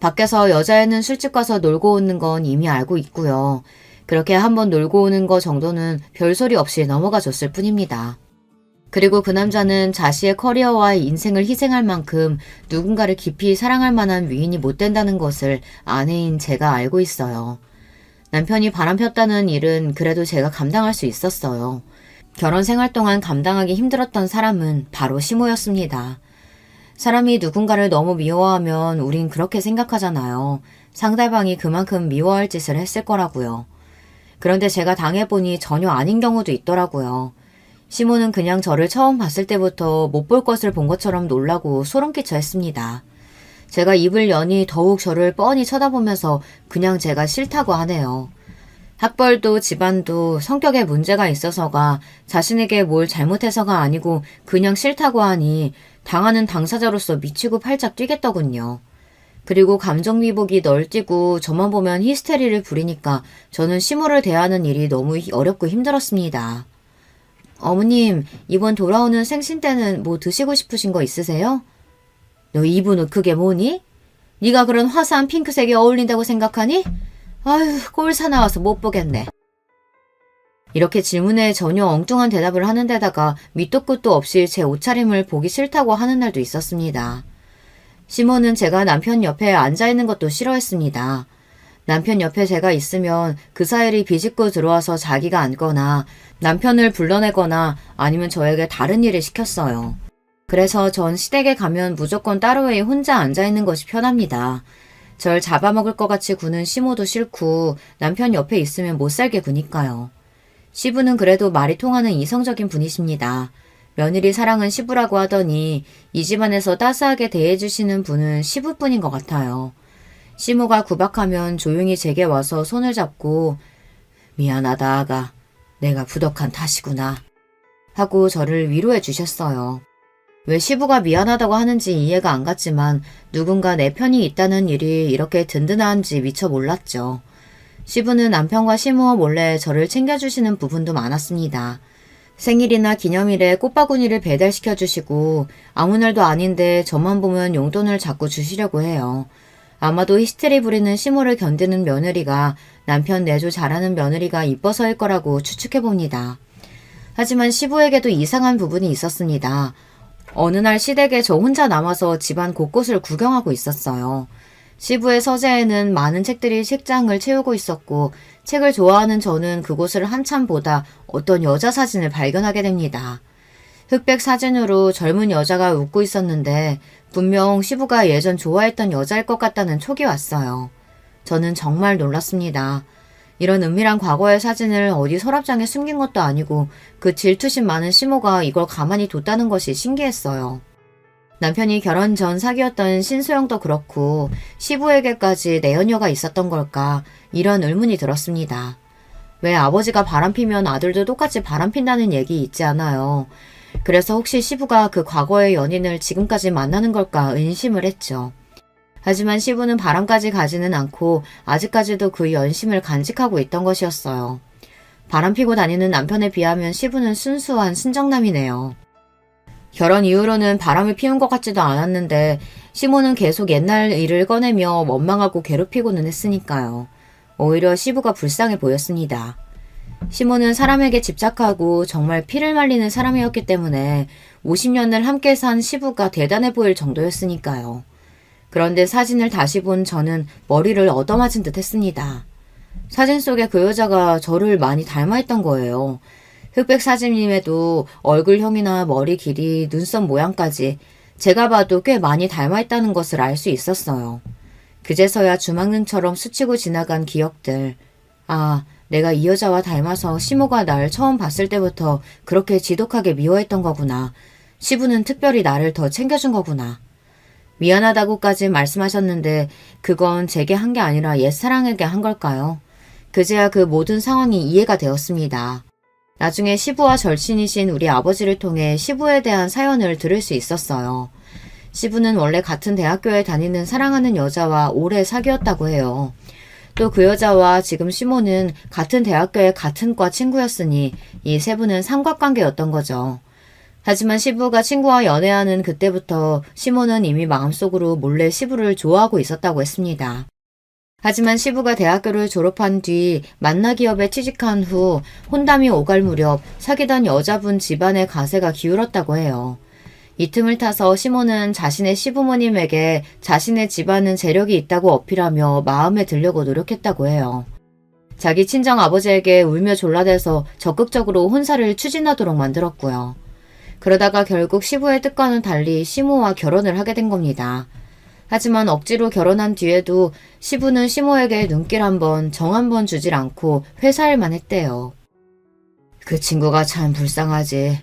밖에서 여자애는 술집 가서 놀고 오는 건 이미 알고 있고요. 그렇게 한번 놀고 오는 거 정도는 별소리 없이 넘어가 줬을 뿐입니다. 그리고 그 남자는 자신의 커리어와 인생을 희생할 만큼 누군가를 깊이 사랑할 만한 위인이 못 된다는 것을 아내인 제가 알고 있어요. 남편이 바람 폈다는 일은 그래도 제가 감당할 수 있었어요. 결혼 생활 동안 감당하기 힘들었던 사람은 바로 시모였습니다. 사람이 누군가를 너무 미워하면 우린 그렇게 생각하잖아요. 상대방이 그만큼 미워할 짓을 했을 거라고요. 그런데 제가 당해보니 전혀 아닌 경우도 있더라고요. 시모는 그냥 저를 처음 봤을 때부터 못 볼 것을 본 것처럼 놀라고 소름끼쳐 했습니다. 제가 입을 여니 더욱 저를 뻔히 쳐다보면서 그냥 제가 싫다고 하네요. 학벌도 집안도 성격에 문제가 있어서가 자신에게 뭘 잘못해서가 아니고 그냥 싫다고 하니 당하는 당사자로서 미치고 팔짝 뛰겠더군요. 그리고 감정미복이 널뛰고 저만 보면 히스테리를 부리니까 저는 시모를 대하는 일이 너무 어렵고 힘들었습니다. 어머님, 이번 돌아오는 생신 때는 뭐 드시고 싶으신 거 있으세요? 너 입은 옷 그게 뭐니? 네가 그런 화사한 핑크색이 어울린다고 생각하니? 아휴, 꼴 사나워서 못 보겠네. 이렇게 질문에 전혀 엉뚱한 대답을 하는 데다가 밑도 끝도 없이 제 옷차림을 보기 싫다고 하는 날도 있었습니다. 시모는 제가 남편 옆에 앉아있는 것도 싫어했습니다. 남편 옆에 제가 있으면 그 사이를 비집고 들어와서 자기가 앉거나 남편을 불러내거나 아니면 저에게 다른 일을 시켰어요. 그래서 전 시댁에 가면 무조건 따로에 혼자 앉아있는 것이 편합니다. 절 잡아먹을 것 같이 구는 시모도 싫고 남편 옆에 있으면 못살게 구니까요. 시부는 그래도 말이 통하는 이성적인 분이십니다. 며느리 사랑은 시부라고 하더니 이 집안에서 따스하게 대해주시는 분은 시부뿐인 것 같아요. 시모가 구박하면 조용히 제게 와서 손을 잡고 미안하다 아가. 내가 부덕한 탓이구나. 하고 저를 위로해 주셨어요. 왜 시부가 미안하다고 하는지 이해가 안 갔지만 누군가 내 편이 있다는 일이 이렇게 든든한지 미처 몰랐죠. 시부는 남편과 시모 몰래 저를 챙겨주시는 부분도 많았습니다. 생일이나 기념일에 꽃바구니를 배달시켜 주시고 아무 날도 아닌데 저만 보면 용돈을 자꾸 주시려고 해요. 아마도 히스테리 부리는 시모를 견디는 며느리가 남편 내조 잘하는 며느리가 이뻐서일 거라고 추측해봅니다. 하지만 시부에게도 이상한 부분이 있었습니다. 어느 날 시댁에 저 혼자 남아서 집안 곳곳을 구경하고 있었어요. 시부의 서재에는 많은 책들이 책장을 채우고 있었고 책을 좋아하는 저는 그곳을 한참 보다 어떤 여자 사진을 발견하게 됩니다. 흑백 사진으로 젊은 여자가 웃고 있었는데 분명 시부가 예전 좋아했던 여자일 것 같다는 촉이 왔어요. 저는 정말 놀랐습니다. 이런 은밀한 과거의 사진을 어디 서랍장에 숨긴 것도 아니고 그 질투심 많은 시모가 이걸 가만히 뒀다는 것이 신기했어요. 남편이 결혼 전 사귀었던 신소영도 그렇고 시부에게까지 내연녀가 있었던 걸까 이런 의문이 들었습니다. 왜 아버지가 바람피면 아들도 똑같이 바람핀다는 얘기 있지 않아요. 그래서 혹시 시부가 그 과거의 연인을 지금까지 만나는 걸까 의심을 했죠. 하지만 시부는 바람까지 가지는 않고 아직까지도 그 연심을 간직하고 있던 것이었어요. 바람피고 다니는 남편에 비하면 시부는 순수한 순정남이네요. 결혼 이후로는 바람을 피운 것 같지도 않았는데 시모는 계속 옛날 일을 꺼내며 원망하고 괴롭히고는 했으니까요. 오히려 시부가 불쌍해 보였습니다. 시모는 사람에게 집착하고 정말 피를 말리는 사람이었기 때문에 50년을 함께 산 시부가 대단해 보일 정도였으니까요. 그런데 사진을 다시 본 저는 머리를 얻어맞은 듯 했습니다. 사진 속의 그 여자가 저를 많이 닮아있던 거예요. 흑백 사진임에도 얼굴형이나 머리 길이, 눈썹 모양까지 제가 봐도 꽤 많이 닮아있다는 것을 알 수 있었어요. 그제서야 주막능처럼 스치고 지나간 기억들. 아, 내가 이 여자와 닮아서 시모가 날 처음 봤을 때부터 그렇게 지독하게 미워했던 거구나. 시부는 특별히 나를 더 챙겨준 거구나. 미안하다고까지 말씀하셨는데 그건 제게 한 게 아니라 옛사랑에게 한 걸까요? 그제야 그 모든 상황이 이해가 되었습니다. 나중에 시부와 절친이신 우리 아버지를 통해 시부에 대한 사연을 들을 수 있었어요. 시부는 원래 같은 대학교에 다니는 사랑하는 여자와 오래 사귀었다고 해요. 또 그 여자와 지금 시모는 같은 대학교의 같은 과 친구였으니 이 세 분은 삼각관계였던 거죠. 하지만 시부가 친구와 연애하는 그때부터 시모는 이미 마음속으로 몰래 시부를 좋아하고 있었다고 했습니다. 하지만 시부가 대학교를 졸업한 뒤 만나 기업에 취직한 후 혼담이 오갈 무렵 사귀던 여자분 집안의 가세가 기울었다고 해요. 이 틈을 타서 시모는 자신의 시부모님에게 자신의 집안은 재력이 있다고 어필하며 마음에 들려고 노력했다고 해요. 자기 친정 아버지에게 울며 졸라대서 적극적으로 혼사를 추진하도록 만들었고요. 그러다가 결국 시부의 뜻과는 달리 시모와 결혼을 하게 된 겁니다. 하지만 억지로 결혼한 뒤에도 시부는 시모에게 눈길 한 번, 정 한 번 주질 않고 회사일만 했대요. 그 친구가 참 불쌍하지.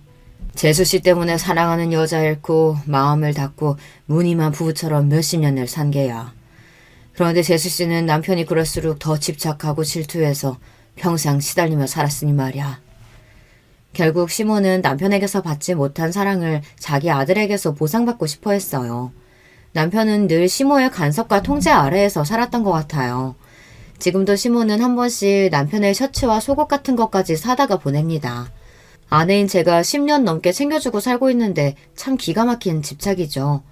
재수씨 때문에 사랑하는 여자 잃고 마음을 닫고 무늬만 부부처럼 몇십 년을 산 게야. 그런데 재수씨는 남편이 그럴수록 더 집착하고 질투해서 평생 시달리며 살았으니 말이야. 결국 시모는 남편에게서 받지 못한 사랑을 자기 아들에게서 보상받고 싶어 했어요. 남편은 늘 시모의 간섭과 통제 아래에서 살았던 것 같아요. 지금도 시모는 한 번씩 남편의 셔츠와 속옷 같은 것까지 사다가 보냅니다. 아내인 제가 10년 넘게 챙겨주고 살고 있는데 참 기가 막힌 집착이죠.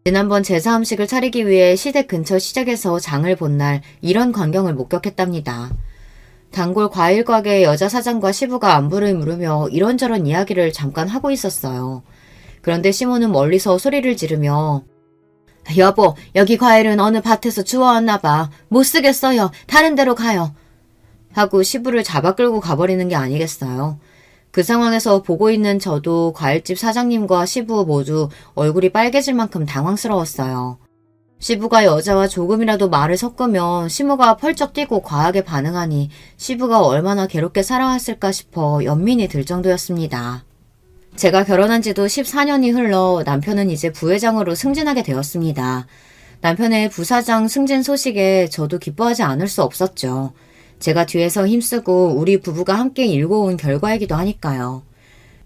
지난번 제사 음식을 차리기 위해 시댁 근처 시장에서 장을 본 날 이런 광경을 목격했답니다. 단골 과일 가게 여자 사장과 시부가 안부를 물으며 이런저런 이야기를 잠깐 하고 있었어요. 그런데 시모는 멀리서 소리를 지르며 여보, 여기 과일은 어느 밭에서 주워왔나 봐. 못 쓰겠어요. 다른 데로 가요. 하고 시부를 잡아 끌고 가버리는 게 아니겠어요. 그 상황에서 보고 있는 저도 과일집 사장님과 시부 모두 얼굴이 빨개질 만큼 당황스러웠어요. 시부가 여자와 조금이라도 말을 섞으면 시모가 펄쩍 뛰고 과하게 반응하니 시부가 얼마나 괴롭게 살아왔을까 싶어 연민이 들 정도였습니다. 제가 결혼한 지도 14년이 흘러 남편은 이제 부회장으로 승진하게 되었습니다. 남편의 부사장 승진 소식에 저도 기뻐하지 않을 수 없었죠. 제가 뒤에서 힘쓰고 우리 부부가 함께 일궈온 결과이기도 하니까요.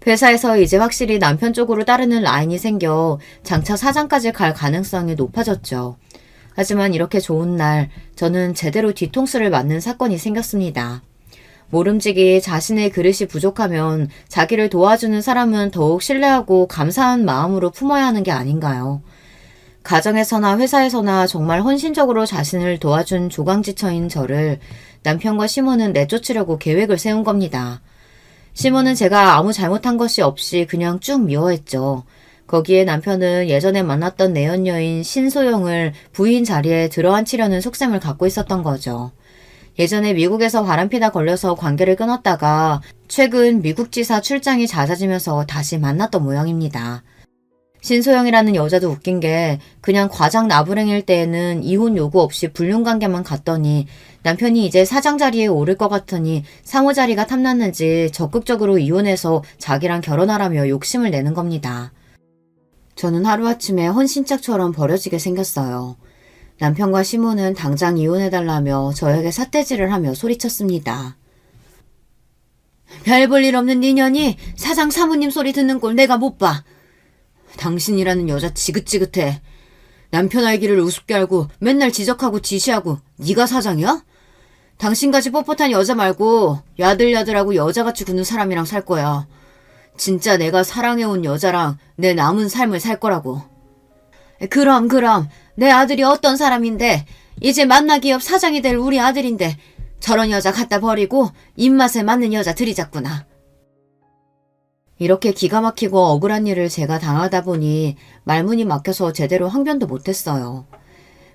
회사에서 이제 확실히 남편 쪽으로 따르는 라인이 생겨 장차 사장까지 갈 가능성이 높아졌죠. 하지만 이렇게 좋은 날 저는 제대로 뒤통수를 맞는 사건이 생겼습니다. 모름지기 자신의 그릇이 부족하면 자기를 도와주는 사람은 더욱 신뢰하고 감사한 마음으로 품어야 하는 게 아닌가요? 가정에서나 회사에서나 정말 헌신적으로 자신을 도와준 조강지처인 저를 남편과 시몬은 내쫓으려고 계획을 세운 겁니다. 시몬은 제가 아무 잘못한 것이 없이 그냥 쭉 미워했죠. 거기에 남편은 예전에 만났던 내연녀인 신소영을 부인 자리에 들어앉히려는 속셈을 갖고 있었던 거죠. 예전에 미국에서 바람피다 걸려서 관계를 끊었다가 최근 미국 지사 출장이 잦아지면서 다시 만났던 모양입니다. 신소영이라는 여자도 웃긴 게 그냥 과장 나부랭일 때에는 이혼 요구 없이 불륜관계만 갔더니 남편이 이제 사장 자리에 오를 것 같으니 상호 자리가 탐났는지 적극적으로 이혼해서 자기랑 결혼하라며 욕심을 내는 겁니다. 저는 하루아침에 헌신짝처럼 버려지게 생겼어요. 남편과 시몬은 당장 이혼해달라며 저에게 삿대질을 하며 소리쳤습니다. 별 볼 일 없는 네 년이 사장 사모님 소리 듣는 꼴 내가 못 봐. 당신이라는 여자 지긋지긋해. 남편 알기를 우습게 알고 맨날 지적하고 지시하고 네가 사장이야? 당신같이 뻣뻣한 여자 말고 야들야들하고 여자같이 구는 사람이랑 살 거야. 진짜 내가 사랑해온 여자랑 내 남은 삶을 살 거라고. 그럼 내 아들이 어떤 사람인데 이제 만나기업 사장이 될 우리 아들인데 저런 여자 갖다 버리고 입맛에 맞는 여자 들이잡구나. 이렇게 기가 막히고 억울한 일을 제가 당하다 보니 말문이 막혀서 제대로 항변도 못했어요.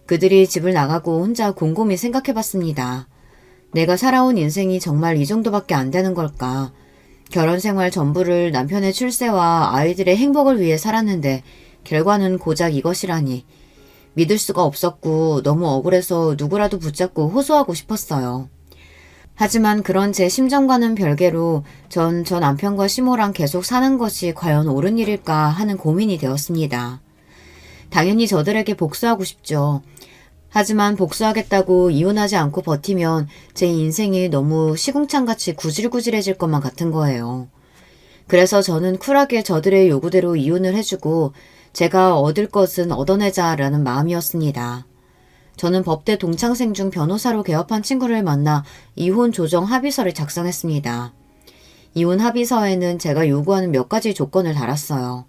그들이 집을 나가고 혼자 곰곰이 생각해봤습니다. 내가 살아온 인생이 정말 이 정도밖에 안 되는 걸까? 결혼 생활 전부를 남편의 출세와 아이들의 행복을 위해 살았는데 결과는 고작 이것이라니. 믿을 수가 없었고 너무 억울해서 누구라도 붙잡고 호소하고 싶었어요. 하지만 그런 제 심정과는 별개로 전 저 남편과 시모랑 계속 사는 것이 과연 옳은 일일까 하는 고민이 되었습니다. 당연히 저들에게 복수하고 싶죠. 하지만 복수하겠다고 이혼하지 않고 버티면 제 인생이 너무 시궁창같이 구질구질해질 것만 같은 거예요. 그래서 저는 쿨하게 저들의 요구대로 이혼을 해주고 제가 얻을 것은 얻어내자라는 마음이었습니다. 저는 법대 동창생 중 변호사로 개업한 친구를 만나 이혼 조정 합의서를 작성했습니다. 이혼 합의서에는 제가 요구하는 몇 가지 조건을 달았어요.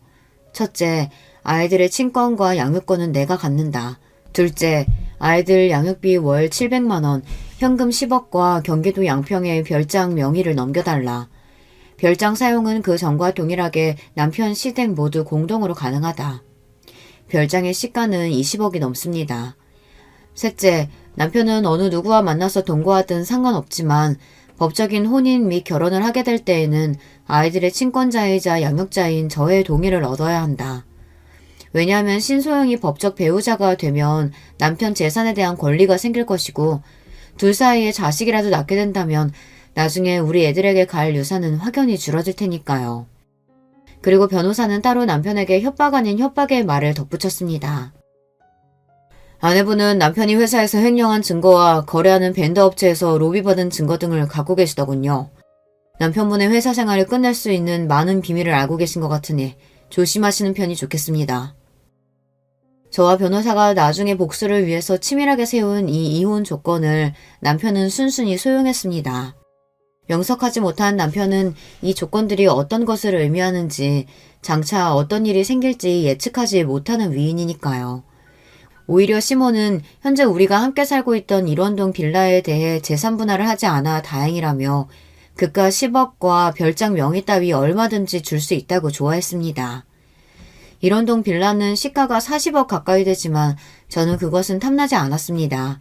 첫째, 아이들의 친권과 양육권은 내가 갖는다. 둘째, 아이들 양육비 월 700만 원, 현금 10억과 경기도 양평에 별장 명의를 넘겨달라. 별장 사용은 그 전과 동일하게 남편 시댁 모두 공동으로 가능하다. 별장의 시가는 20억이 넘습니다. 셋째, 남편은 어느 누구와 만나서 동거하든 상관없지만 법적인 혼인 및 결혼을 하게 될 때에는 아이들의 친권자이자 양육자인 저의 동의를 얻어야 한다. 왜냐하면 신소영이 법적 배우자가 되면 남편 재산에 대한 권리가 생길 것이고 둘 사이에 자식이라도 낳게 된다면 나중에 우리 애들에게 갈 유산은 확연히 줄어들 테니까요. 그리고 변호사는 따로 남편에게 협박 아닌 협박의 말을 덧붙였습니다. 아내분은 남편이 회사에서 횡령한 증거와 거래하는 벤더 업체에서 로비받은 증거 등을 갖고 계시더군요. 남편분의 회사 생활을 끝낼 수 있는 많은 비밀을 알고 계신 것 같으니 조심하시는 편이 좋겠습니다. 저와 변호사가 나중에 복수를 위해서 치밀하게 세운 이 이혼 조건을 남편은 순순히 소용했습니다. 명석하지 못한 남편은 이 조건들이 어떤 것을 의미하는지 장차 어떤 일이 생길지 예측하지 못하는 위인이니까요. 오히려 시몬은 현재 우리가 함께 살고 있던 일원동 빌라에 대해 재산 분할을 하지 않아 다행이라며 그가 10억과 별장 명의 따위 얼마든지 줄 수 있다고 좋아했습니다. 일원동 빌라는 시가가 40억 가까이 되지만 저는 그것은 탐나지 않았습니다.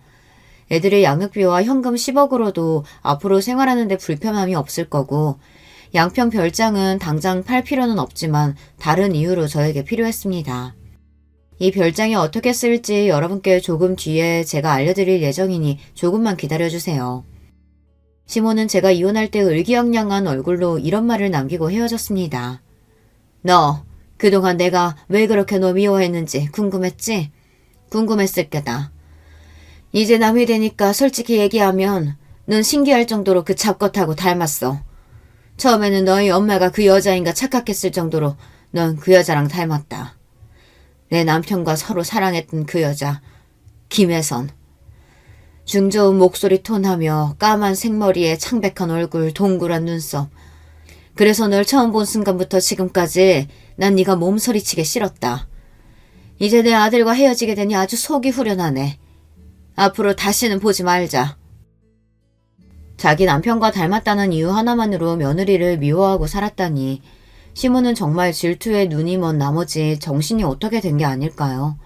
애들의 양육비와 현금 10억으로도 앞으로 생활하는 데 불편함이 없을 거고 양평 별장은 당장 팔 필요는 없지만 다른 이유로 저에게 필요했습니다. 이 별장이 어떻게 쓸지 여러분께 조금 뒤에 제가 알려드릴 예정이니 조금만 기다려주세요. 시몬은 제가 이혼할 때 의기양양한 얼굴로 이런 말을 남기고 헤어졌습니다. 너 그동안 내가 왜 그렇게 너 미워했는지 궁금했지? 궁금했을 게다. 이제 남이 되니까 솔직히 얘기하면 넌 신기할 정도로 그 잡것하고 닮았어. 처음에는 너희 엄마가 그 여자인가 착각했을 정도로 넌 그 여자랑 닮았다. 내 남편과 서로 사랑했던 그 여자, 김혜선. 중저음 목소리 톤하며 까만 생머리에 창백한 얼굴, 동그란 눈썹. 그래서 널 처음 본 순간부터 지금까지 난 네가 몸서리치게 싫었다. 이제 내 아들과 헤어지게 되니 아주 속이 후련하네. 앞으로 다시는 보지 말자. 자기 남편과 닮았다는 이유 하나만으로 며느리를 미워하고 살았다니 시모는 정말 질투에 눈이 먼 나머지 정신이 어떻게 된 게 아닐까요?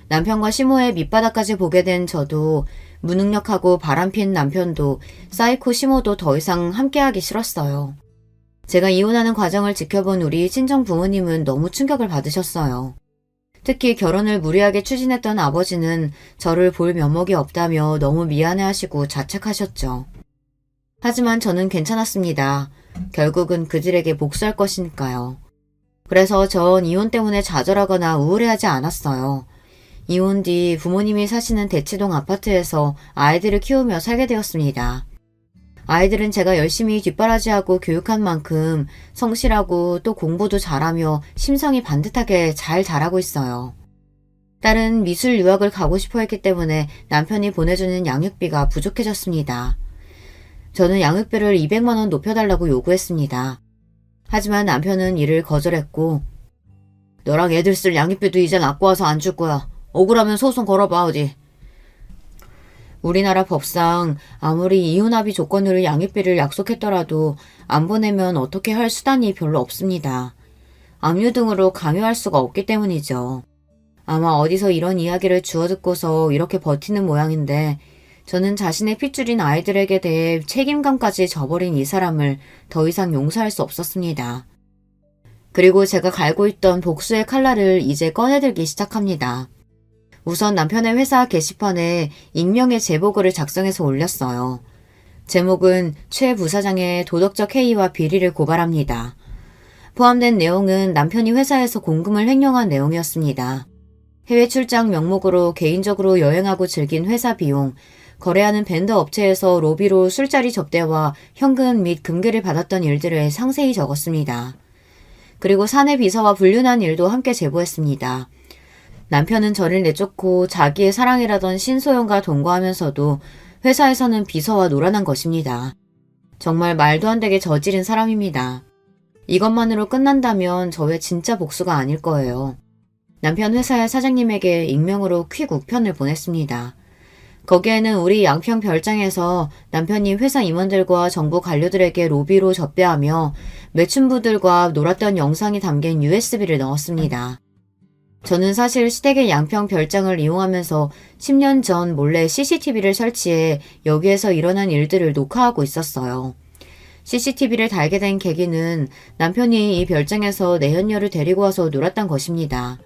남편과 시모의 밑바닥까지 보게 된 저도 무능력하고 바람핀 남편도 사이코 시모도 더 이상 함께하기 싫었어요. 제가 이혼하는 과정을 지켜본 우리 친정 부모님은 너무 충격을 받으셨어요. 특히 결혼을 무리하게 추진했던 아버지는 저를 볼 면목이 없다며 너무 미안해하시고 자책하셨죠. 하지만 저는 괜찮았습니다. 결국은 그들에게 복수할 것이니까요. 그래서 전 이혼 때문에 좌절하거나 우울해하지 않았어요. 이혼 뒤 부모님이 사시는 대치동 아파트에서 아이들을 키우며 살게 되었습니다. 아이들은 제가 열심히 뒷바라지하고 교육한 만큼 성실하고 또 공부도 잘하며 심성이 반듯하게 잘 자라고 있어요. 딸은 미술 유학을 가고 싶어 했기 때문에 남편이 보내주는 양육비가 부족해졌습니다. 저는 양육비를 200만 원 높여달라고 요구했습니다. 하지만 남편은 이를 거절했고 너랑 애들 쓸 양육비도 이젠 아껴 와서 안 줄 거야. 억울하면 소송 걸어봐 어디. 우리나라 법상 아무리 이혼합의 조건으로 양육비를 약속했더라도 안 보내면 어떻게 할 수단이 별로 없습니다. 압류 등으로 강요할 수가 없기 때문이죠. 아마 어디서 이런 이야기를 주워 듣고서 이렇게 버티는 모양인데 저는 자신의 핏줄인 아이들에게 대해 책임감까지 져버린 이 사람을 더 이상 용서할 수 없었습니다. 그리고 제가 갈고 있던 복수의 칼날을 이제 꺼내들기 시작합니다. 우선 남편의 회사 게시판에 익명의 제보글을 작성해서 올렸어요. 제목은 최 부사장의 도덕적 해이와 비리를 고발합니다. 포함된 내용은 남편이 회사에서 공금을 횡령한 내용이었습니다. 해외 출장 명목으로 개인적으로 여행하고 즐긴 회사 비용, 거래하는 벤더 업체에서 로비로 술자리 접대와 현금 및 금괴를 받았던 일들을 상세히 적었습니다. 그리고 사내 비서와 불륜한 일도 함께 제보했습니다. 남편은 저를 내쫓고 자기의 사랑이라던 신소영과 동거하면서도 회사에서는 비서와 놀아난 것입니다. 정말 말도 안 되게 저지른 사람입니다. 이것만으로 끝난다면 저의 진짜 복수가 아닐 거예요. 남편 회사의 사장님에게 익명으로 퀵 우편을 보냈습니다. 거기에는 우리 양평 별장에서 남편이 회사 임원들과 정부 관료들에게 로비로 접대하며 매춘부들과 놀았던 영상이 담긴 USB를 넣었습니다. 저는 사실 시댁의 양평 별장을 이용하면서 10년 전 몰래 CCTV를 설치해 여기에서 일어난 일들을 녹화하고 있었어요. CCTV를 달게 된 계기는 남편이 이 별장에서 내연녀를 데리고 와서 놀았던 것입니다.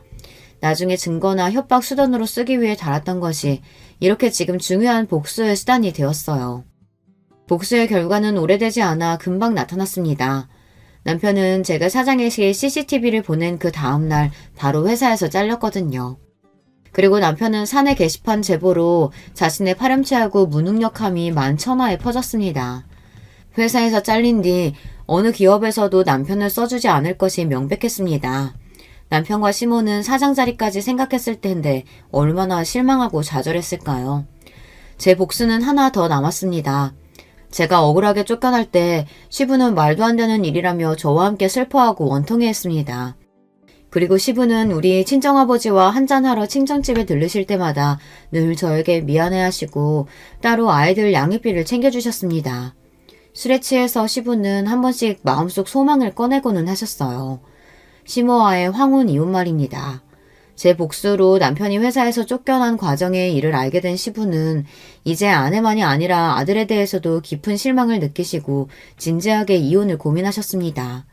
나중에 증거나 협박 수단으로 쓰기 위해 달았던 것이 이렇게 지금 중요한 복수의 수단이 되었어요. 복수의 결과는 오래되지 않아 금방 나타났습니다. 남편은 제가 사장에게 CCTV를 보낸 그 다음날 바로 회사에서 잘렸거든요. 그리고 남편은 사내 게시판 제보로 자신의 파렴치하고 무능력함이 만천하에 퍼졌습니다. 회사에서 잘린 뒤 어느 기업에서도 남편을 써주지 않을 것이 명백했습니다. 남편과 시모는 사장 자리까지 생각했을 텐데 얼마나 실망하고 좌절했을까요? 제 복수는 하나 더 남았습니다. 제가 억울하게 쫓겨날 때 시부는 말도 안 되는 일이라며 저와 함께 슬퍼하고 원통해했습니다. 그리고 시부는 우리 친정아버지와 한잔하러 친정집에 들르실 때마다 늘 저에게 미안해하시고 따로 아이들 양육비를 챙겨주셨습니다. 술에 취해서 시부는 한 번씩 마음속 소망을 꺼내고는 하셨어요. 시모와의 황혼 이혼 말입니다. 제 복수로 남편이 회사에서 쫓겨난 과정의 일을 알게 된 시부는 이제 아내만이 아니라 아들에 대해서도 깊은 실망을 느끼시고 진지하게 이혼을 고민하셨습니다.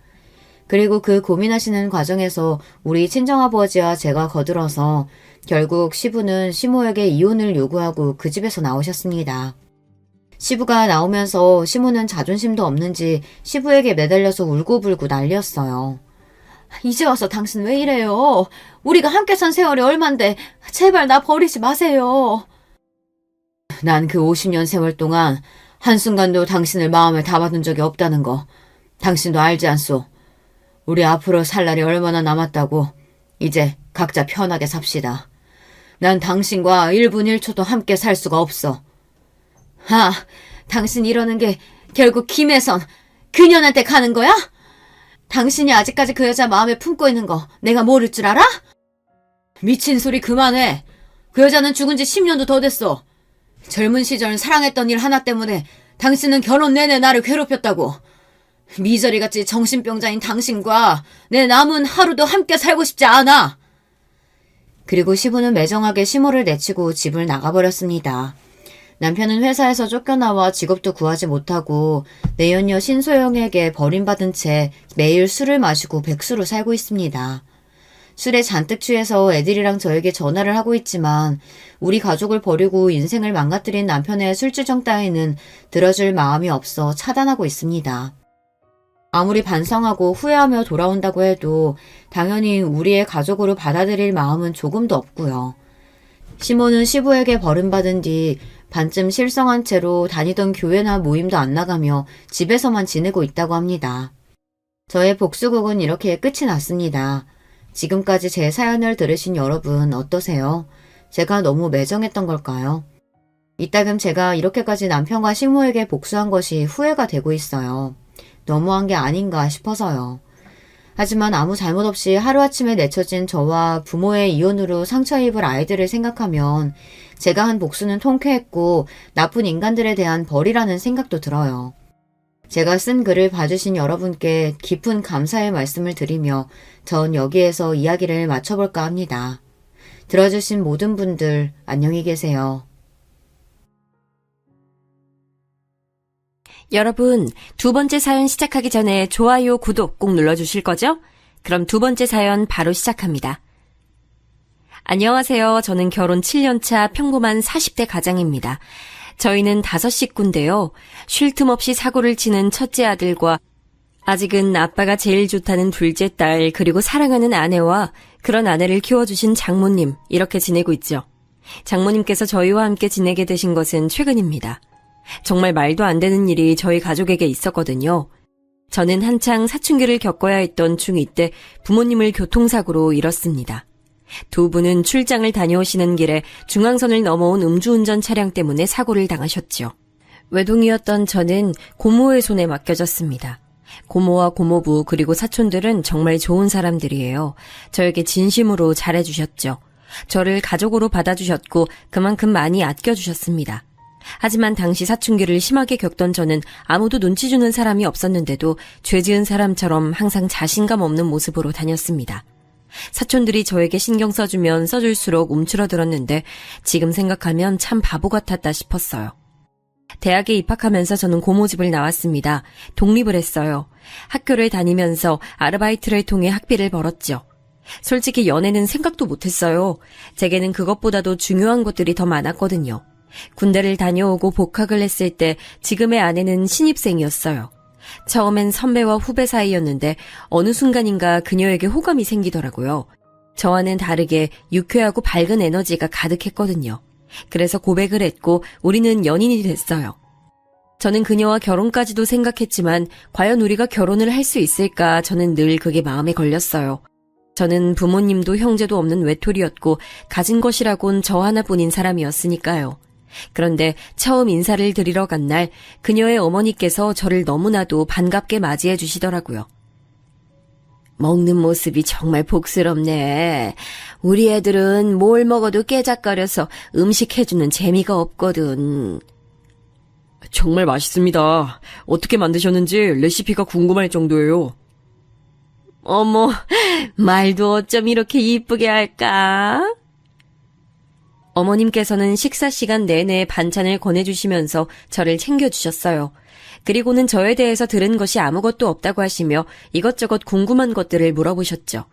그리고 그 고민하시는 과정에서 우리 친정아버지와 제가 거들어서 결국 시부는 시모에게 이혼을 요구하고 그 집에서 나오셨습니다. 시부가 나오면서 시모는 자존심도 없는지 시부에게 매달려서 울고불고 난리였어요. 이제 와서 당신 왜 이래요? 우리가 함께 산 세월이 얼만데 제발 나 버리지 마세요. 난 그 50년 세월 동안 한순간도 당신을 마음에 담아둔 적이 없다는 거 당신도 알지 않소? 우리 앞으로 살 날이 얼마나 남았다고. 이제 각자 편하게 삽시다. 난 당신과 1분 1초도 함께 살 수가 없어. 당신 이러는 게 결국 김혜선 그년한테 가는 거야? 당신이 아직까지 그 여자 마음에 품고 있는 거 내가 모를 줄 알아? 미친 소리 그만해. 그 여자는 죽은 지 10년도 더 됐어. 젊은 시절 사랑했던 일 하나 때문에 당신은 결혼 내내 나를 괴롭혔다고. 미저리같이 정신병자인 당신과 내 남은 하루도 함께 살고 싶지 않아. 그리고 시부는 매정하게 시모를 내치고 집을 나가버렸습니다. 남편은 회사에서 쫓겨나와 직업도 구하지 못하고 내연녀 신소영에게 버림받은 채 매일 술을 마시고 백수로 살고 있습니다. 술에 잔뜩 취해서 애들이랑 저에게 전화를 하고 있지만 우리 가족을 버리고 인생을 망가뜨린 남편의 술주정 따위는 들어줄 마음이 없어 차단하고 있습니다. 아무리 반성하고 후회하며 돌아온다고 해도 당연히 우리의 가족으로 받아들일 마음은 조금도 없고요. 시모는 시부에게 버림받은 뒤 반쯤 실성한 채로 다니던 교회나 모임도 안 나가며 집에서만 지내고 있다고 합니다. 저의 복수극은 이렇게 끝이 났습니다. 지금까지 제 사연을 들으신 여러분 어떠세요? 제가 너무 매정했던 걸까요? 이따금 제가 이렇게까지 남편과 시모에게 복수한 것이 후회가 되고 있어요. 너무한 게 아닌가 싶어서요. 하지만 아무 잘못 없이 하루아침에 내쳐진 저와 부모의 이혼으로 상처 입을 아이들을 생각하면 제가 한 복수는 통쾌했고 나쁜 인간들에 대한 벌이라는 생각도 들어요. 제가 쓴 글을 봐주신 여러분께 깊은 감사의 말씀을 드리며 전 여기에서 이야기를 마쳐볼까 합니다. 들어주신 모든 분들 안녕히 계세요. 여러분, 두 번째 사연 시작하기 전에 좋아요, 구독 꼭 눌러주실 거죠? 그럼 두 번째 사연 바로 시작합니다. 안녕하세요. 저는 결혼 7년차 평범한 40대 가장입니다. 저희는 5식구인데요. 쉴 틈 없이 사고를 치는 첫째 아들과 아직은 아빠가 제일 좋다는 둘째 딸, 그리고 사랑하는 아내와 그런 아내를 키워주신 장모님, 이렇게 지내고 있죠. 장모님께서 저희와 함께 지내게 되신 것은 최근입니다. 정말 말도 안 되는 일이 저희 가족에게 있었거든요. 저는 한창 사춘기를 겪어야 했던 중2 때 부모님을 교통사고로 잃었습니다. 두 분은 출장을 다녀오시는 길에 중앙선을 넘어온 음주운전 차량 때문에 사고를 당하셨죠. 외동이었던 저는 고모의 손에 맡겨졌습니다. 고모와 고모부 그리고 사촌들은 정말 좋은 사람들이에요. 저에게 진심으로 잘해주셨죠. 저를 가족으로 받아주셨고 그만큼 많이 아껴주셨습니다. 하지만 당시 사춘기를 심하게 겪던 저는 아무도 눈치 주는 사람이 없었는데도 죄 지은 사람처럼 항상 자신감 없는 모습으로 다녔습니다. 사촌들이 저에게 신경 써주면 써줄수록 움츠러들었는데 지금 생각하면 참 바보 같았다 싶었어요. 대학에 입학하면서 저는 고모 집을 나왔습니다. 독립을 했어요. 학교를 다니면서 아르바이트를 통해 학비를 벌었죠. 솔직히 연애는 생각도 못했어요. 제게는 그것보다도 중요한 것들이 더 많았거든요. 군대를 다녀오고 복학을 했을 때 지금의 아내는 신입생이었어요. 처음엔 선배와 후배 사이였는데 어느 순간인가 그녀에게 호감이 생기더라고요. 저와는 다르게 유쾌하고 밝은 에너지가 가득했거든요. 그래서 고백을 했고 우리는 연인이 됐어요. 저는 그녀와 결혼까지도 생각했지만 과연 우리가 결혼을 할 수 있을까 저는 늘 그게 마음에 걸렸어요. 저는 부모님도 형제도 없는 외톨이였고 가진 것이라곤 저 하나뿐인 사람이었으니까요. 그런데 처음 인사를 드리러 간 날 그녀의 어머니께서 저를 너무나도 반갑게 맞이해 주시더라고요. 먹는 모습이 정말 복스럽네. 우리 애들은 뭘 먹어도 깨작거려서 음식 해주는 재미가 없거든. 정말 맛있습니다. 어떻게 만드셨는지 레시피가 궁금할 정도예요. 어머, 말도 어쩜 이렇게 이쁘게 할까? 어머님께서는 식사 시간 내내 반찬을 권해주시면서 저를 챙겨주셨어요. 그리고는 저에 대해서 들은 것이 아무것도 없다고 하시며 이것저것 궁금한 것들을 물어보셨죠.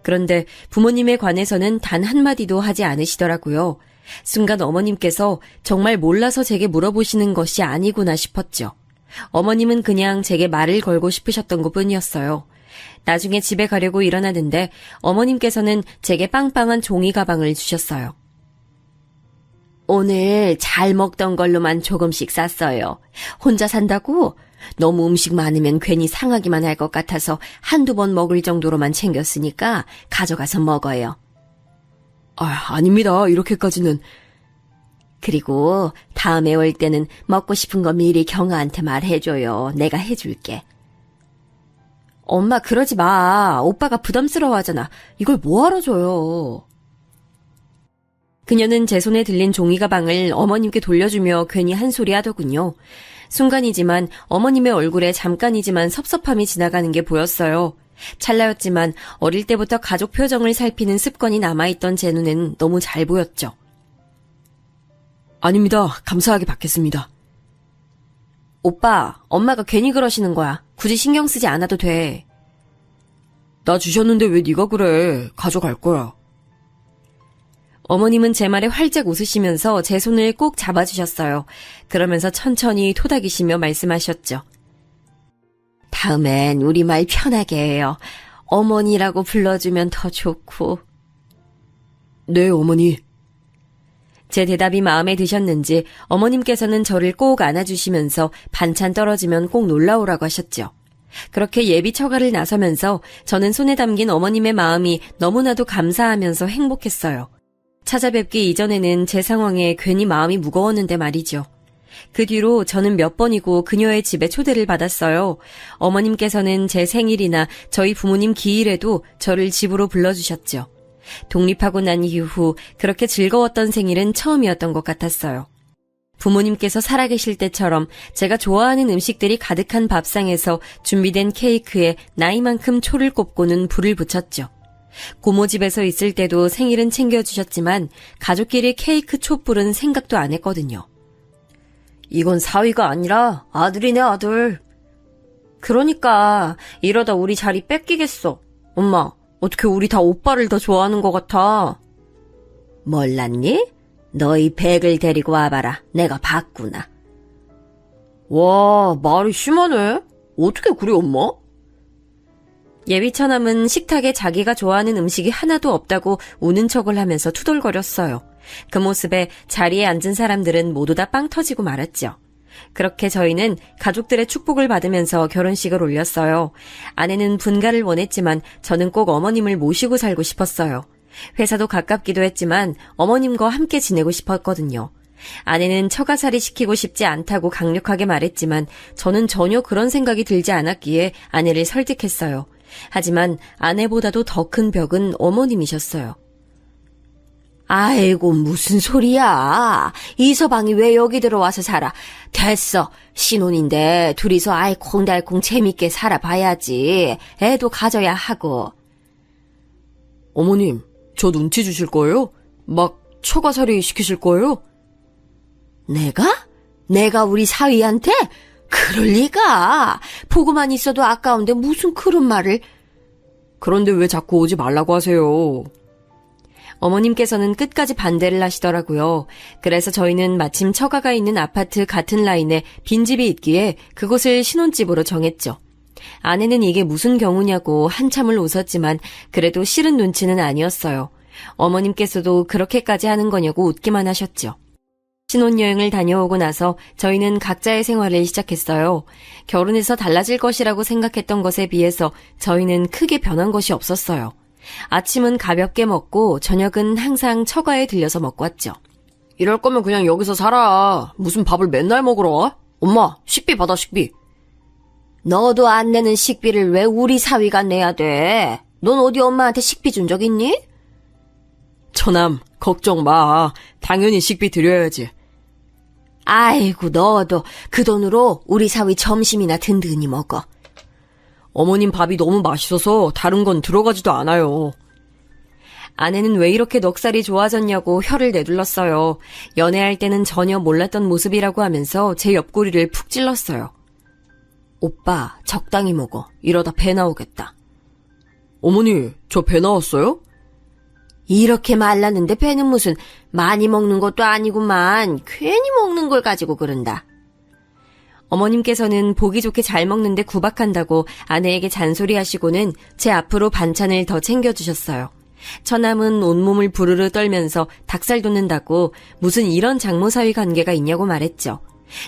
그런데 부모님에 관해서는 단 한마디도 하지 않으시더라고요. 순간 어머님께서 정말 몰라서 제게 물어보시는 것이 아니구나 싶었죠. 어머님은 그냥 제게 말을 걸고 싶으셨던 것뿐이었어요. 나중에 집에 가려고 일어나는데 어머님께서는 제게 빵빵한 종이 가방을 주셨어요. 오늘 잘 먹던 걸로만 조금씩 쌌어요. 혼자 산다고? 너무 음식 많으면 괜히 상하기만 할 것 같아서 한두 번 먹을 정도로만 챙겼으니까 가져가서 먹어요. 아닙니다. 이렇게까지는. 그리고 다음에 올 때는 먹고 싶은 거 미리 경아한테 말해줘요. 내가 해줄게. 엄마 그러지 마. 오빠가 부담스러워하잖아. 이걸 뭐하러 줘요. 그녀는 제 손에 들린 종이 가방을 어머님께 돌려주며 괜히 한 소리 하더군요. 순간이지만 어머님의 얼굴에 잠깐이지만 섭섭함이 지나가는 게 보였어요. 찰나였지만 어릴 때부터 가족 표정을 살피는 습관이 남아있던 제 눈엔 너무 잘 보였죠. 아닙니다. 감사하게 받겠습니다. 오빠, 엄마가 괜히 그러시는 거야. 굳이 신경 쓰지 않아도 돼. 나 주셨는데 왜 네가 그래. 가져갈 거야. 어머님은 제 말에 활짝 웃으시면서 제 손을 꼭 잡아주셨어요. 그러면서 천천히 토닥이시며 말씀하셨죠. 다음엔 우리말 편하게 해요. 어머니라고 불러주면 더 좋고. 네, 어머니. 제 대답이 마음에 드셨는지 어머님께서는 저를 꼭 안아주시면서 반찬 떨어지면 꼭 놀라오라고 하셨죠. 그렇게 예비 처가를 나서면서 저는 손에 담긴 어머님의 마음이 너무나도 감사하면서 행복했어요. 찾아뵙기 이전에는 제 상황에 괜히 마음이 무거웠는데 말이죠. 그 뒤로 저는 몇 번이고 그녀의 집에 초대를 받았어요. 어머님께서는 제 생일이나 저희 부모님 기일에도 저를 집으로 불러주셨죠. 독립하고 난 이후 그렇게 즐거웠던 생일은 처음이었던 것 같았어요. 부모님께서 살아계실 때처럼 제가 좋아하는 음식들이 가득한 밥상에서 준비된 케이크에 나이만큼 초를 꼽고는 불을 붙였죠. 고모 집에서 있을 때도 생일은 챙겨주셨지만 가족끼리 케이크 촛불은 생각도 안 했거든요. 이건 사위가 아니라 아들이네, 아들. 그러니까 이러다 우리 자리 뺏기겠어. 엄마, 어떻게 우리 다 오빠를 더 좋아하는 것 같아. 몰랐니? 너희 백을 데리고 와봐라. 내가 봤구나. 와, 말이 심하네. 어떻게 그래, 엄마? 예비 처남은 식탁에 자기가 좋아하는 음식이 하나도 없다고 우는 척을 하면서 투덜거렸어요. 그 모습에 자리에 앉은 사람들은 모두 다 빵 터지고 말았죠. 그렇게 저희는 가족들의 축복을 받으면서 결혼식을 올렸어요. 아내는 분가를 원했지만 저는 꼭 어머님을 모시고 살고 싶었어요. 회사도 가깝기도 했지만 어머님과 함께 지내고 싶었거든요. 아내는 처가살이 시키고 싶지 않다고 강력하게 말했지만 저는 전혀 그런 생각이 들지 않았기에 아내를 설득했어요. 하지만 아내보다도 더 큰 벽은 어머님이셨어요. 아이고 무슨 소리야. 이서방이 왜 여기 들어와서 살아. 됐어. 신혼인데 둘이서 알콩달콩 재밌게 살아봐야지. 애도 가져야 하고. 어머님, 저 눈치 주실 거예요? 막 처가살이 시키실 거예요? 내가 우리 사위한테? 그럴 리가. 보고만 있어도 아까운데 무슨 그런 말을. 그런데 왜 자꾸 오지 말라고 하세요? 어머님께서는 끝까지 반대를 하시더라고요. 그래서 저희는 마침 처가가 있는 아파트 같은 라인에 빈집이 있기에 그곳을 신혼집으로 정했죠. 아내는 이게 무슨 경우냐고 한참을 웃었지만 그래도 싫은 눈치는 아니었어요. 어머님께서도 그렇게까지 하는 거냐고 웃기만 하셨죠. 신혼여행을 다녀오고 나서 저희는 각자의 생활을 시작했어요. 결혼해서 달라질 것이라고 생각했던 것에 비해서 저희는 크게 변한 것이 없었어요. 아침은 가볍게 먹고 저녁은 항상 처가에 들려서 먹고 왔죠. 이럴 거면 그냥 여기서 살아. 무슨 밥을 맨날 먹으러 와? 엄마, 식비 받아, 식비. 너도 안 내는 식비를 왜 우리 사위가 내야 돼? 넌 어디 엄마한테 식비 준 적 있니? 처남, 걱정 마. 당연히 식비 드려야지. 아이고 너도 그 돈으로 우리 사위 점심이나 든든히 먹어. 어머님 밥이 너무 맛있어서 다른 건 들어가지도 않아요. 아내는 왜 이렇게 넉살이 좋아졌냐고 혀를 내둘렀어요. 연애할 때는 전혀 몰랐던 모습이라고 하면서 제 옆구리를 푹 찔렀어요. 오빠 적당히 먹어. 이러다 배 나오겠다. 어머니, 저 배 나왔어요? 이렇게 말랐는데 배는 무슨 많이 먹는 것도 아니구만. 괜히 먹는 걸 가지고 그런다. 어머님께서는 보기 좋게 잘 먹는데 구박한다고 아내에게 잔소리하시고는 제 앞으로 반찬을 더 챙겨주셨어요. 처남은 온몸을 부르르 떨면서 닭살 돋는다고 무슨 이런 장모사위 관계가 있냐고 말했죠.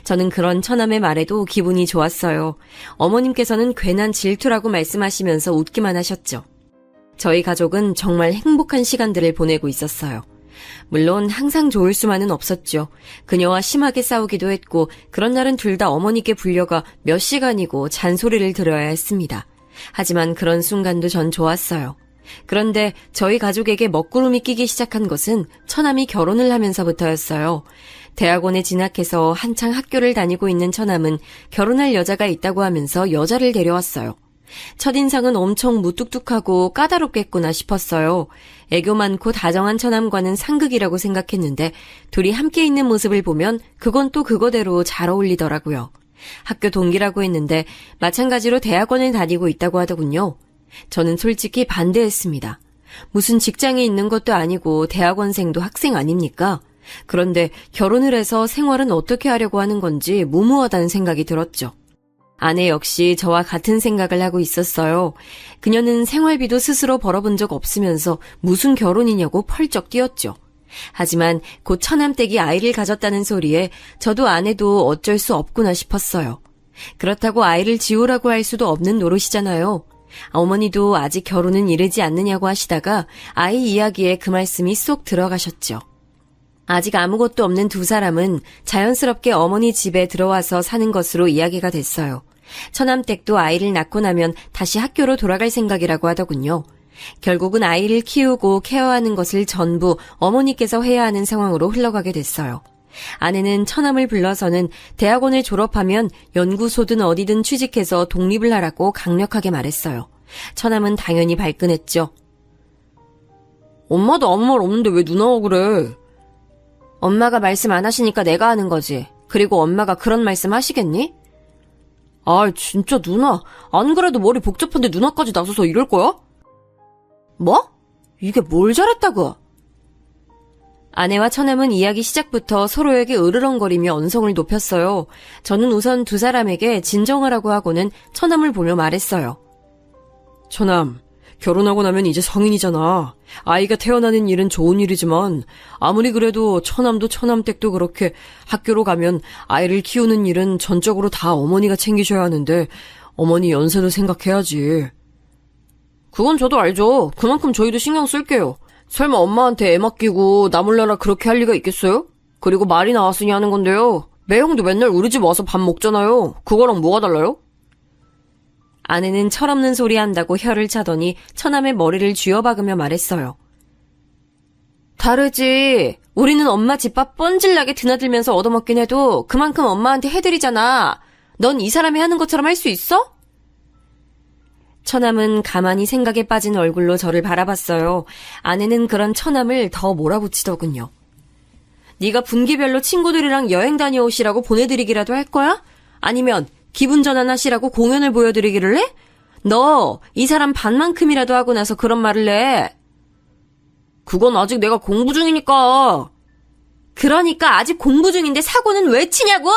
저는 그런 처남의 말에도 기분이 좋았어요. 어머님께서는 괜한 질투라고 말씀하시면서 웃기만 하셨죠. 저희 가족은 정말 행복한 시간들을 보내고 있었어요. 물론 항상 좋을 수만은 없었죠. 그녀와 심하게 싸우기도 했고 그런 날은 둘 다 어머니께 불려가 몇 시간이고 잔소리를 들어야 했습니다. 하지만 그런 순간도 전 좋았어요. 그런데 저희 가족에게 먹구름이 끼기 시작한 것은 처남이 결혼을 하면서부터였어요. 대학원에 진학해서 한창 학교를 다니고 있는 처남은 결혼할 여자가 있다고 하면서 여자를 데려왔어요. 첫인상은 엄청 무뚝뚝하고 까다롭겠구나 싶었어요. 애교 많고 다정한 처남과는 상극이라고 생각했는데 둘이 함께 있는 모습을 보면 그건 또 그거대로 잘 어울리더라고요. 학교 동기라고 했는데 마찬가지로 대학원을 다니고 있다고 하더군요. 저는 솔직히 반대했습니다. 무슨 직장에 있는 것도 아니고 대학원생도 학생 아닙니까? 그런데 결혼을 해서 생활은 어떻게 하려고 하는 건지 무모하다는 생각이 들었죠. 아내 역시 저와 같은 생각을 하고 있었어요. 그녀는 생활비도 스스로 벌어본 적 없으면서 무슨 결혼이냐고 펄쩍 뛰었죠. 하지만 곧 처남댁이 아이를 가졌다는 소리에 저도 아내도 어쩔 수 없구나 싶었어요. 그렇다고 아이를 지우라고 할 수도 없는 노릇이잖아요. 어머니도 아직 결혼은 이르지 않느냐고 하시다가 아이 이야기에 그 말씀이 쏙 들어가셨죠. 아직 아무것도 없는 두 사람은 자연스럽게 어머니 집에 들어와서 사는 것으로 이야기가 됐어요. 처남댁도 아이를 낳고 나면 다시 학교로 돌아갈 생각이라고 하더군요. 결국은 아이를 키우고 케어하는 것을 전부 어머니께서 해야 하는 상황으로 흘러가게 됐어요. 아내는 처남을 불러서는 대학원을 졸업하면 연구소든 어디든 취직해서 독립을 하라고 강력하게 말했어요. 처남은 당연히 발끈했죠. 엄마도 아무 말 없는데 왜 누나가 그래? 엄마가 말씀 안 하시니까 내가 하는 거지. 그리고 엄마가 그런 말씀 하시겠니? 아, 진짜 누나. 안 그래도 머리 복잡한데 누나까지 나서서 이럴 거야? 뭐? 이게 뭘 잘했다고? 아내와 처남은 이야기 시작부터 서로에게 으르렁거리며 언성을 높였어요. 저는 우선 두 사람에게 진정하라고 하고는 처남을 보며 말했어요. 처남, 결혼하고 나면 이제 성인이잖아. 아이가 태어나는 일은 좋은 일이지만 아무리 그래도 처남도 처남댁도 그렇게 학교로 가면 아이를 키우는 일은 전적으로 다 어머니가 챙기셔야 하는데 어머니 연세도 생각해야지. 그건 저도 알죠. 그만큼 저희도 신경 쓸게요. 설마 엄마한테 애 맡기고 나 몰라라 그렇게 할 리가 있겠어요? 그리고 말이 나왔으니 하는 건데요. 매형도 맨날 우리 집 와서 밥 먹잖아요. 그거랑 뭐가 달라요? 아내는 철없는 소리 한다고 혀를 차더니 처남의 머리를 쥐어박으며 말했어요. 다르지. 우리는 엄마 집밥 뻔질나게 드나들면서 얻어먹긴 해도 그만큼 엄마한테 해드리잖아. 넌 이 사람이 하는 것처럼 할 수 있어? 처남은 가만히 생각에 빠진 얼굴로 저를 바라봤어요. 아내는 그런 처남을 더 몰아붙이더군요. 네가 분기별로 친구들이랑 여행 다녀오시라고 보내드리기라도 할 거야? 아니면 기분 전환하시라고 공연을 보여드리기를 해? 너 이 사람 반만큼이라도 하고 나서 그런 말을 해. 그건 아직 내가 공부 중이니까. 그러니까 아직 공부 중인데 사고는 왜 치냐고!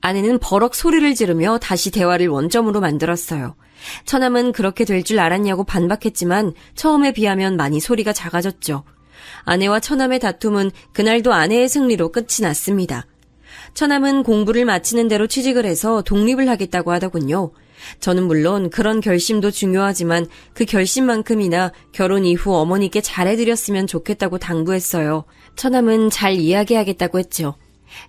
아내는 버럭 소리를 지르며 다시 대화를 원점으로 만들었어요. 처남은 그렇게 될 줄 알았냐고 반박했지만 처음에 비하면 많이 소리가 작아졌죠. 아내와 처남의 다툼은 그날도 아내의 승리로 끝이 났습니다. 처남은 공부를 마치는 대로 취직을 해서 독립을 하겠다고 하더군요. 저는 물론 그런 결심도 중요하지만 그 결심만큼이나 결혼 이후 어머니께 잘해드렸으면 좋겠다고 당부했어요. 처남은 잘 이야기하겠다고 했죠.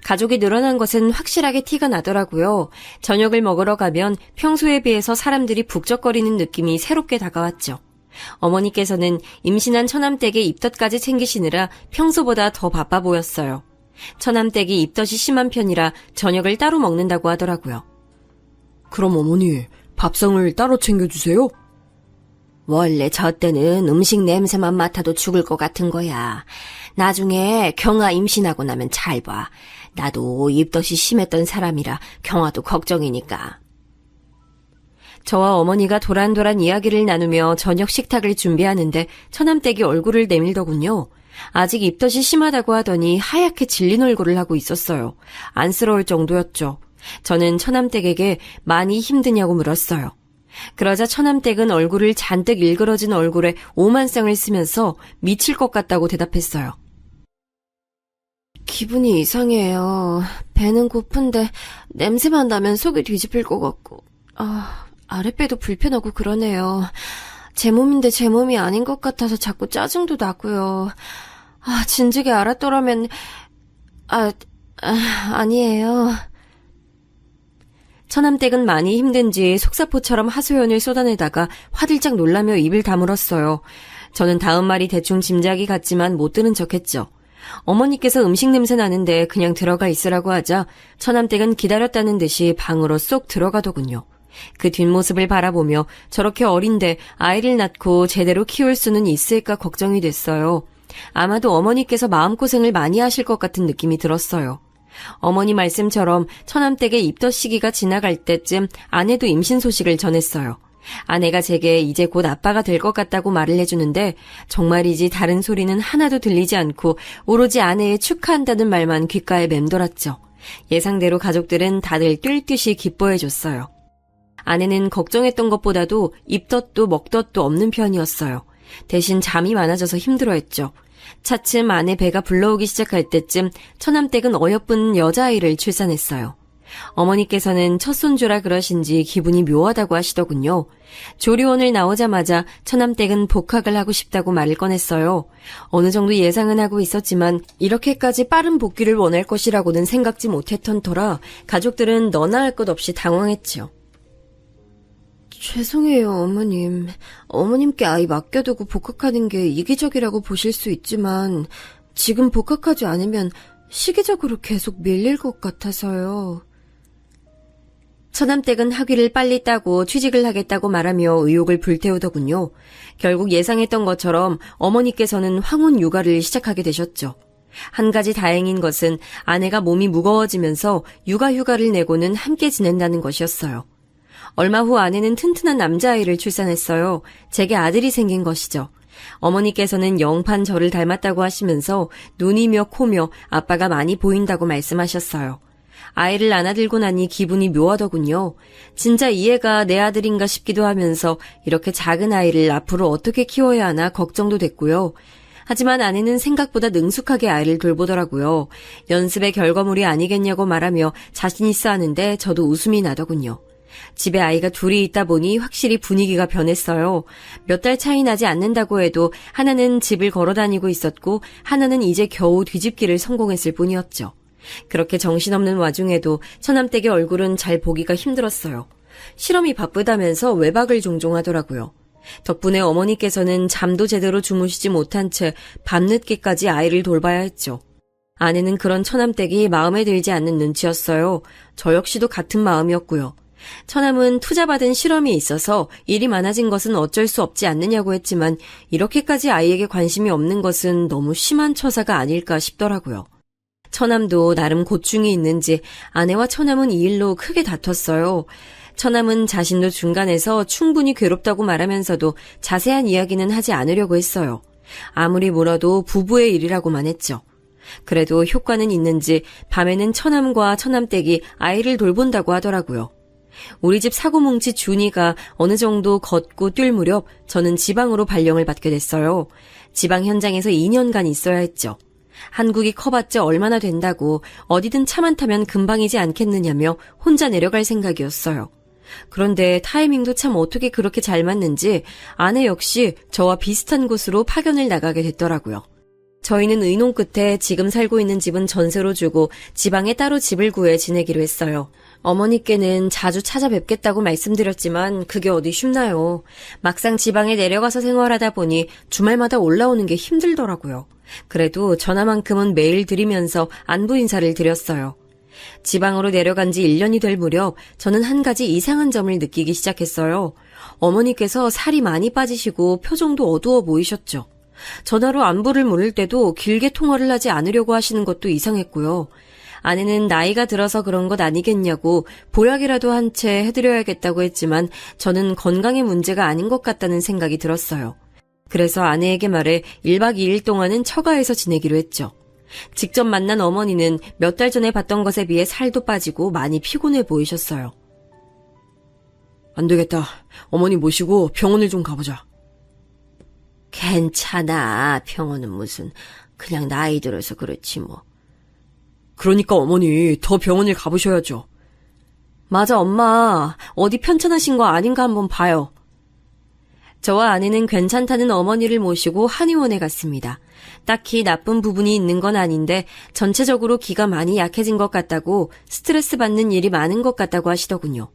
가족이 늘어난 것은 확실하게 티가 나더라고요. 저녁을 먹으러 가면 평소에 비해서 사람들이 북적거리는 느낌이 새롭게 다가왔죠. 어머니께서는 임신한 처남댁의 입덧까지 챙기시느라 평소보다 더 바빠 보였어요. 처남댁이 입덧이 심한 편이라 저녁을 따로 먹는다고 하더라고요. 그럼 어머니, 밥상을 따로 챙겨주세요? 원래 저 때는 음식 냄새만 맡아도 죽을 것 같은 거야. 나중에 경아 임신하고 나면 잘 봐. 나도 입덧이 심했던 사람이라 경아도 걱정이니까. 저와 어머니가 도란도란 이야기를 나누며 저녁 식탁을 준비하는데 처남댁이 얼굴을 내밀더군요. 아직 입덧이 심하다고 하더니 하얗게 질린 얼굴을 하고 있었어요. 안쓰러울 정도였죠. 저는 처남댁에게 많이 힘드냐고 물었어요. 그러자 처남댁은 얼굴을 잔뜩 일그러진 얼굴에 오만상을 쓰면서 미칠 것 같다고 대답했어요. 기분이 이상해요. 배는 고픈데 냄새만 나면 속이 뒤집힐 것 같고 아랫배도 불편하고 그러네요. 제 몸인데 제 몸이 아닌 것 같아서 자꾸 짜증도 나고요. 진즉에 알았더라면 아니에요. 처남댁은 많이 힘든지 속사포처럼 하소연을 쏟아내다가 화들짝 놀라며 입을 다물었어요. 저는 다음 말이 대충 짐작이 갔지만 못 들은 척했죠. 어머니께서 음식 냄새 나는데 그냥 들어가 있으라고 하자 처남댁은 기다렸다는 듯이 방으로 쏙 들어가더군요. 그 뒷모습을 바라보며 저렇게 어린데 아이를 낳고 제대로 키울 수는 있을까 걱정이 됐어요. 아마도 어머니께서 마음고생을 많이 하실 것 같은 느낌이 들었어요. 어머니 말씀처럼 처남댁의 입덧 시기가 지나갈 때쯤 아내도 임신 소식을 전했어요. 아내가 제게 이제 곧 아빠가 될 것 같다고 말을 해주는데 정말이지 다른 소리는 하나도 들리지 않고 오로지 아내의 축하한다는 말만 귓가에 맴돌았죠. 예상대로 가족들은 다들 뛸 듯이 기뻐해줬어요. 아내는 걱정했던 것보다도 입덧도 먹덧도 없는 편이었어요. 대신 잠이 많아져서 힘들어했죠. 차츰 아내 배가 불러오기 시작할 때쯤 처남댁은 어여쁜 여자아이를 출산했어요. 어머니께서는 첫 손주라 그러신지 기분이 묘하다고 하시더군요. 조리원을 나오자마자 처남댁은 복학을 하고 싶다고 말을 꺼냈어요. 어느 정도 예상은 하고 있었지만 이렇게까지 빠른 복귀를 원할 것이라고는 생각지 못했던 터라 가족들은 너나 할 것 없이 당황했지요. 죄송해요, 어머님. 어머님께 아이 맡겨두고 복학하는 게 이기적이라고 보실 수 있지만 지금 복학하지 않으면 시기적으로 계속 밀릴 것 같아서요. 처남댁은 학위를 빨리 따고 취직을 하겠다고 말하며 의욕을 불태우더군요. 결국 예상했던 것처럼 어머니께서는 황혼 육아를 시작하게 되셨죠. 한 가지 다행인 것은 아내가 몸이 무거워지면서 육아휴가를 내고는 함께 지낸다는 것이었어요. 얼마 후 아내는 튼튼한 남자아이를 출산했어요. 제게 아들이 생긴 것이죠. 어머니께서는 영판 저를 닮았다고 하시면서 눈이며 코며 아빠가 많이 보인다고 말씀하셨어요. 아이를 안아들고 나니 기분이 묘하더군요. 진짜 이 애가 내 아들인가 싶기도 하면서 이렇게 작은 아이를 앞으로 어떻게 키워야 하나 걱정도 됐고요. 하지만 아내는 생각보다 능숙하게 아이를 돌보더라고요. 연습의 결과물이 아니겠냐고 말하며 자신 있어 하는데 저도 웃음이 나더군요. 집에 아이가 둘이 있다 보니 확실히 분위기가 변했어요. 몇 달 차이 나지 않는다고 해도 하나는 집을 걸어 다니고 있었고 하나는 이제 겨우 뒤집기를 성공했을 뿐이었죠. 그렇게 정신없는 와중에도 처남댁의 얼굴은 잘 보기가 힘들었어요. 실험이 바쁘다면서 외박을 종종 하더라고요. 덕분에 어머니께서는 잠도 제대로 주무시지 못한 채 밤늦게까지 아이를 돌봐야 했죠. 아내는 그런 처남댁이 마음에 들지 않는 눈치였어요. 저 역시도 같은 마음이었고요. 처남은 투자받은 실험이 있어서 일이 많아진 것은 어쩔 수 없지 않느냐고 했지만 이렇게까지 아이에게 관심이 없는 것은 너무 심한 처사가 아닐까 싶더라고요. 처남도 나름 고충이 있는지 아내와 처남은 이 일로 크게 다퉜어요. 처남은 자신도 중간에서 충분히 괴롭다고 말하면서도 자세한 이야기는 하지 않으려고 했어요. 아무리 물어도 부부의 일이라고만 했죠. 그래도 효과는 있는지 밤에는 처남과 처남댁이 아이를 돌본다고 하더라고요. 우리 집 사고뭉치 준이가 어느 정도 걷고 뛸 무렵 저는 지방으로 발령을 받게 됐어요. 지방 현장에서 2년간 있어야 했죠. 한국이 커봤자 얼마나 된다고 어디든 차만 타면 금방이지 않겠느냐며 혼자 내려갈 생각이었어요. 그런데 타이밍도 참 어떻게 그렇게 잘 맞는지 아내 역시 저와 비슷한 곳으로 파견을 나가게 됐더라고요. 저희는 의논 끝에 지금 살고 있는 집은 전세로 주고 지방에 따로 집을 구해 지내기로 했어요. 어머니께는 자주 찾아뵙겠다고 말씀드렸지만 그게 어디 쉽나요. 막상 지방에 내려가서 생활하다 보니 주말마다 올라오는 게 힘들더라고요. 그래도 전화만큼은 매일 드리면서 안부 인사를 드렸어요. 지방으로 내려간 지 1년이 될 무렵 저는 한 가지 이상한 점을 느끼기 시작했어요. 어머니께서 살이 많이 빠지시고 표정도 어두워 보이셨죠. 전화로 안부를 물을 때도 길게 통화를 하지 않으려고 하시는 것도 이상했고요. 아내는 나이가 들어서 그런 것 아니겠냐고 보약이라도 한 채 해드려야겠다고 했지만 저는 건강의 문제가 아닌 것 같다는 생각이 들었어요. 그래서 아내에게 말해 1박 2일 동안은 처가에서 지내기로 했죠. 직접 만난 어머니는 몇 달 전에 봤던 것에 비해 살도 빠지고 많이 피곤해 보이셨어요. 안 되겠다. 어머니 모시고 병원을 좀 가보자. 괜찮아. 병원은 무슨. 그냥 나이 들어서 그렇지 뭐. 그러니까 어머니 더 병원을 가보셔야죠. 맞아, 엄마. 어디 편찮으신 거 아닌가 한번 봐요. 저와 아내는 괜찮다는 어머니를 모시고 한의원에 갔습니다. 딱히 나쁜 부분이 있는 건 아닌데 전체적으로 기가 많이 약해진 것 같다고, 스트레스 받는 일이 많은 것 같다고 하시더군요.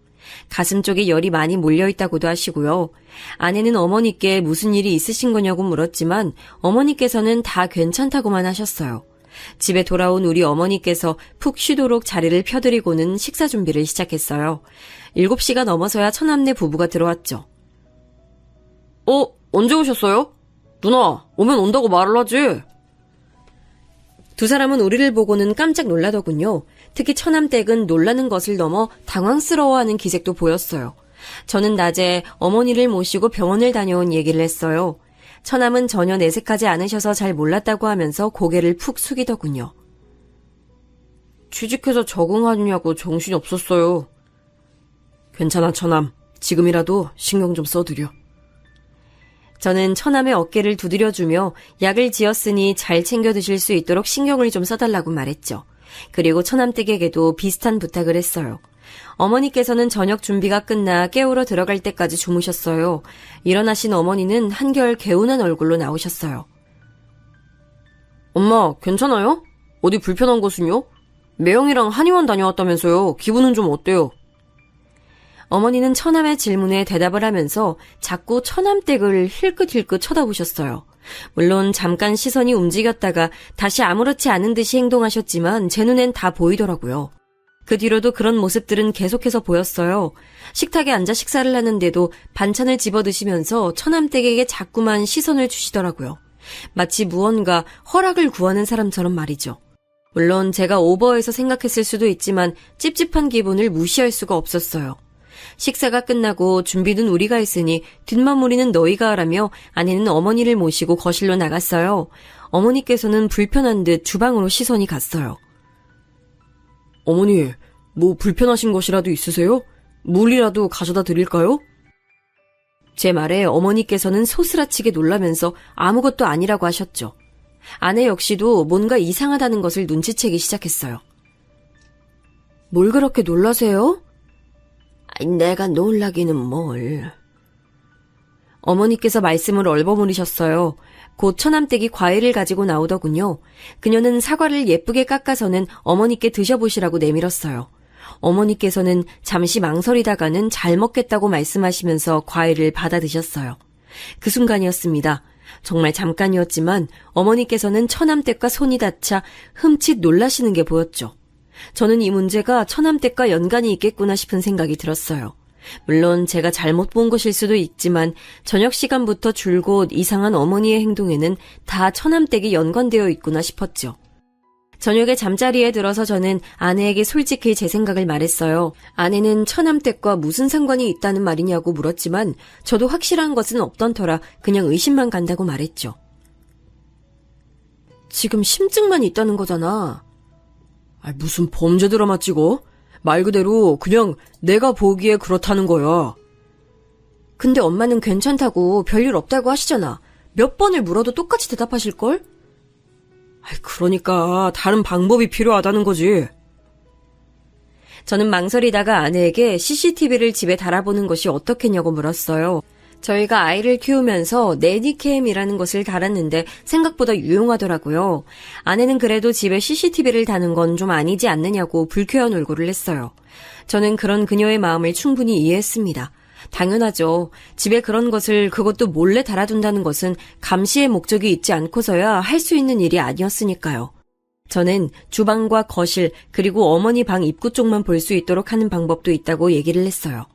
가슴 쪽에 열이 많이 몰려있다고도 하시고요. 아내는 어머니께 무슨 일이 있으신 거냐고 물었지만 어머니께서는 다 괜찮다고만 하셨어요. 집에 돌아온 우리 어머니께서 푹 쉬도록 자리를 펴드리고는 식사 준비를 시작했어요. 7시가 넘어서야 처남네 부부가 들어왔죠. 언제 오셨어요? 누나, 오면 온다고 말을 하지. 두 사람은 우리를 보고는 깜짝 놀라더군요. 특히 처남댁은 놀라는 것을 넘어 당황스러워하는 기색도 보였어요. 저는 낮에 어머니를 모시고 병원을 다녀온 얘기를 했어요. 처남은 전혀 내색하지 않으셔서 잘 몰랐다고 하면서 고개를 푹 숙이더군요. 취직해서 적응하느냐고 정신이 없었어요. 괜찮아, 처남. 지금이라도 신경 좀 써드려. 저는 처남의 어깨를 두드려주며 약을 지었으니 잘 챙겨 드실 수 있도록 신경을 좀 써달라고 말했죠. 그리고 처남댁에게도 비슷한 부탁을 했어요. 어머니께서는 저녁 준비가 끝나 깨우러 들어갈 때까지 주무셨어요. 일어나신 어머니는 한결 개운한 얼굴로 나오셨어요. 엄마, 괜찮아요? 어디 불편한 곳은요? 매형이랑 한의원 다녀왔다면서요. 기분은 좀 어때요? 어머니는 처남의 질문에 대답을 하면서 자꾸 처남댁을 힐끗힐끗 쳐다보셨어요. 물론 잠깐 시선이 움직였다가 다시 아무렇지 않은 듯이 행동하셨지만 제 눈엔 다 보이더라고요. 그 뒤로도 그런 모습들은 계속해서 보였어요. 식탁에 앉아 식사를 하는데도 반찬을 집어 드시면서 처남댁에게 자꾸만 시선을 주시더라고요. 마치 무언가 허락을 구하는 사람처럼 말이죠. 물론 제가 오버해서 생각했을 수도 있지만 찝찝한 기분을 무시할 수가 없었어요. 식사가 끝나고 준비는 우리가 했으니 뒷마무리는 너희가 하라며 아내는 어머니를 모시고 거실로 나갔어요. 어머니께서는 불편한 듯 주방으로 시선이 갔어요. 어머니, 뭐 불편하신 것이라도 있으세요? 물이라도 가져다 드릴까요? 제 말에 어머니께서는 소스라치게 놀라면서 아무것도 아니라고 하셨죠. 아내 역시도 뭔가 이상하다는 것을 눈치채기 시작했어요. 뭘 그렇게 놀라세요? 내가 놀라기는 뭘. 어머니께서 말씀을 얼버무리셨어요. 곧 처남댁이 과일을 가지고 나오더군요. 그녀는 사과를 예쁘게 깎아서는 어머니께 드셔보시라고 내밀었어요. 어머니께서는 잠시 망설이다가는 잘 먹겠다고 말씀하시면서 과일을 받아 드셨어요. 그 순간이었습니다. 정말 잠깐이었지만 어머니께서는 처남댁과 손이 닿자 흠칫 놀라시는 게 보였죠. 저는 이 문제가 처남댁과 연관이 있겠구나 싶은 생각이 들었어요. 물론 제가 잘못 본 것일 수도 있지만 저녁 시간부터 줄곧 이상한 어머니의 행동에는 다 처남댁이 연관되어 있구나 싶었죠. 저녁에 잠자리에 들어서 저는 아내에게 솔직히 제 생각을 말했어요. 아내는 처남댁과 무슨 상관이 있다는 말이냐고 물었지만 저도 확실한 것은 없던 터라 그냥 의심만 간다고 말했죠. 지금 심증만 있다는 거잖아. 무슨 범죄 드라마 찍어? 말 그대로 그냥 내가 보기에 그렇다는 거야. 근데 엄마는 괜찮다고 별일 없다고 하시잖아. 몇 번을 물어도 똑같이 대답하실걸? 그러니까 다른 방법이 필요하다는 거지. 저는 망설이다가 아내에게 CCTV를 집에 달아보는 것이 어떻겠냐고 물었어요. 저희가 아이를 키우면서 내니캠이라는 것을 달았는데 생각보다 유용하더라고요. 아내는 그래도 집에 CCTV를 다는 건 좀 아니지 않느냐고 불쾌한 얼굴을 했어요. 저는 그런 그녀의 마음을 충분히 이해했습니다. 당연하죠. 집에 그런 것을 그것도 몰래 달아둔다는 것은 감시의 목적이 있지 않고서야 할 수 있는 일이 아니었으니까요. 저는 주방과 거실 그리고 어머니 방 입구 쪽만 볼 수 있도록 하는 방법도 있다고 얘기를 했어요.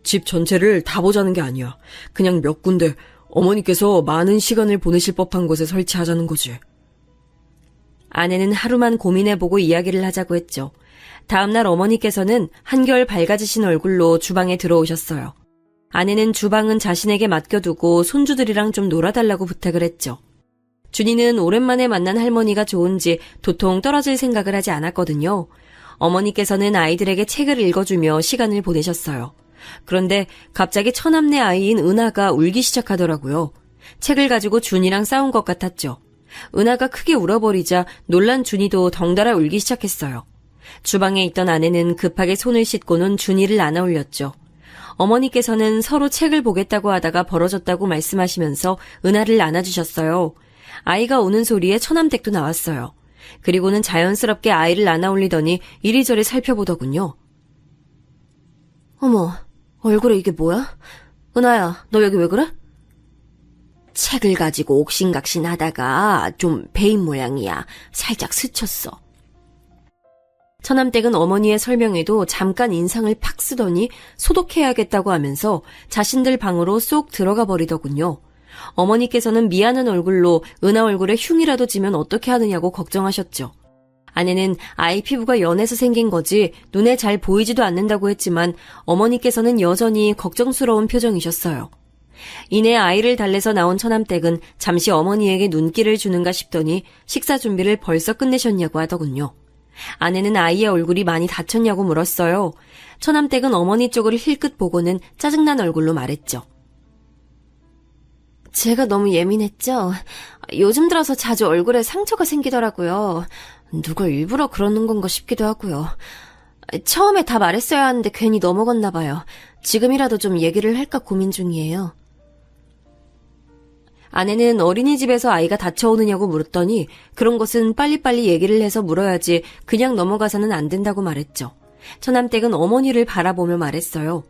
집 전체를 다 보자는 게 아니야. 그냥 몇 군데 어머니께서 많은 시간을 보내실 법한 곳에 설치하자는 거지. 아내는 하루만 고민해보고 이야기를 하자고 했죠. 다음날 어머니께서는 한결 밝아지신 얼굴로 주방에 들어오셨어요. 아내는 주방은 자신에게 맡겨두고 손주들이랑 좀 놀아달라고 부탁을 했죠. 준이는 오랜만에 만난 할머니가 좋은지 도통 떨어질 생각을 하지 않았거든요. 어머니께서는 아이들에게 책을 읽어주며 시간을 보내셨어요. 그런데 갑자기 처남네 아이인 은하가 울기 시작하더라고요. 책을 가지고 준이랑 싸운 것 같았죠. 은하가 크게 울어버리자 놀란 준이도 덩달아 울기 시작했어요. 주방에 있던 아내는 급하게 손을 씻고는 준이를 안아 올렸죠. 어머니께서는 서로 책을 보겠다고 하다가 벌어졌다고 말씀하시면서 은하를 안아주셨어요. 아이가 우는 소리에 처남댁도 나왔어요. 그리고는 자연스럽게 아이를 안아 올리더니 이리저리 살펴보더군요. 어머, 얼굴에 이게 뭐야? 은하야, 너 여기 왜 그래? 책을 가지고 옥신각신 하다가 좀 베인 모양이야. 살짝 스쳤어. 처남댁은 어머니의 설명에도 잠깐 인상을 팍 쓰더니 소독해야겠다고 하면서 자신들 방으로 쏙 들어가 버리더군요. 어머니께서는 미안한 얼굴로 은하 얼굴에 흉이라도 지면 어떻게 하느냐고 걱정하셨죠. 아내는 아이 피부가 연해서 생긴 거지 눈에 잘 보이지도 않는다고 했지만 어머니께서는 여전히 걱정스러운 표정이셨어요. 이내 아이를 달래서 나온 처남댁은 잠시 어머니에게 눈길을 주는가 싶더니 식사 준비를 벌써 끝내셨냐고 하더군요. 아내는 아이의 얼굴이 많이 다쳤냐고 물었어요. 처남댁은 어머니 쪽을 힐끗 보고는 짜증난 얼굴로 말했죠. 제가 너무 예민했죠? 요즘 들어서 자주 얼굴에 상처가 생기더라고요. 누가 일부러 그러는 건가 싶기도 하고요. 처음에 다 말했어야 하는데 괜히 넘어갔나 봐요. 지금이라도 좀 얘기를 할까 고민 중이에요. 아내는 어린이집에서 아이가 다쳐오느냐고 물었더니 그런 것은 빨리빨리 얘기를 해서 물어야지 그냥 넘어가서는 안 된다고 말했죠. 처남댁은 어머니를 바라보며 말했어요.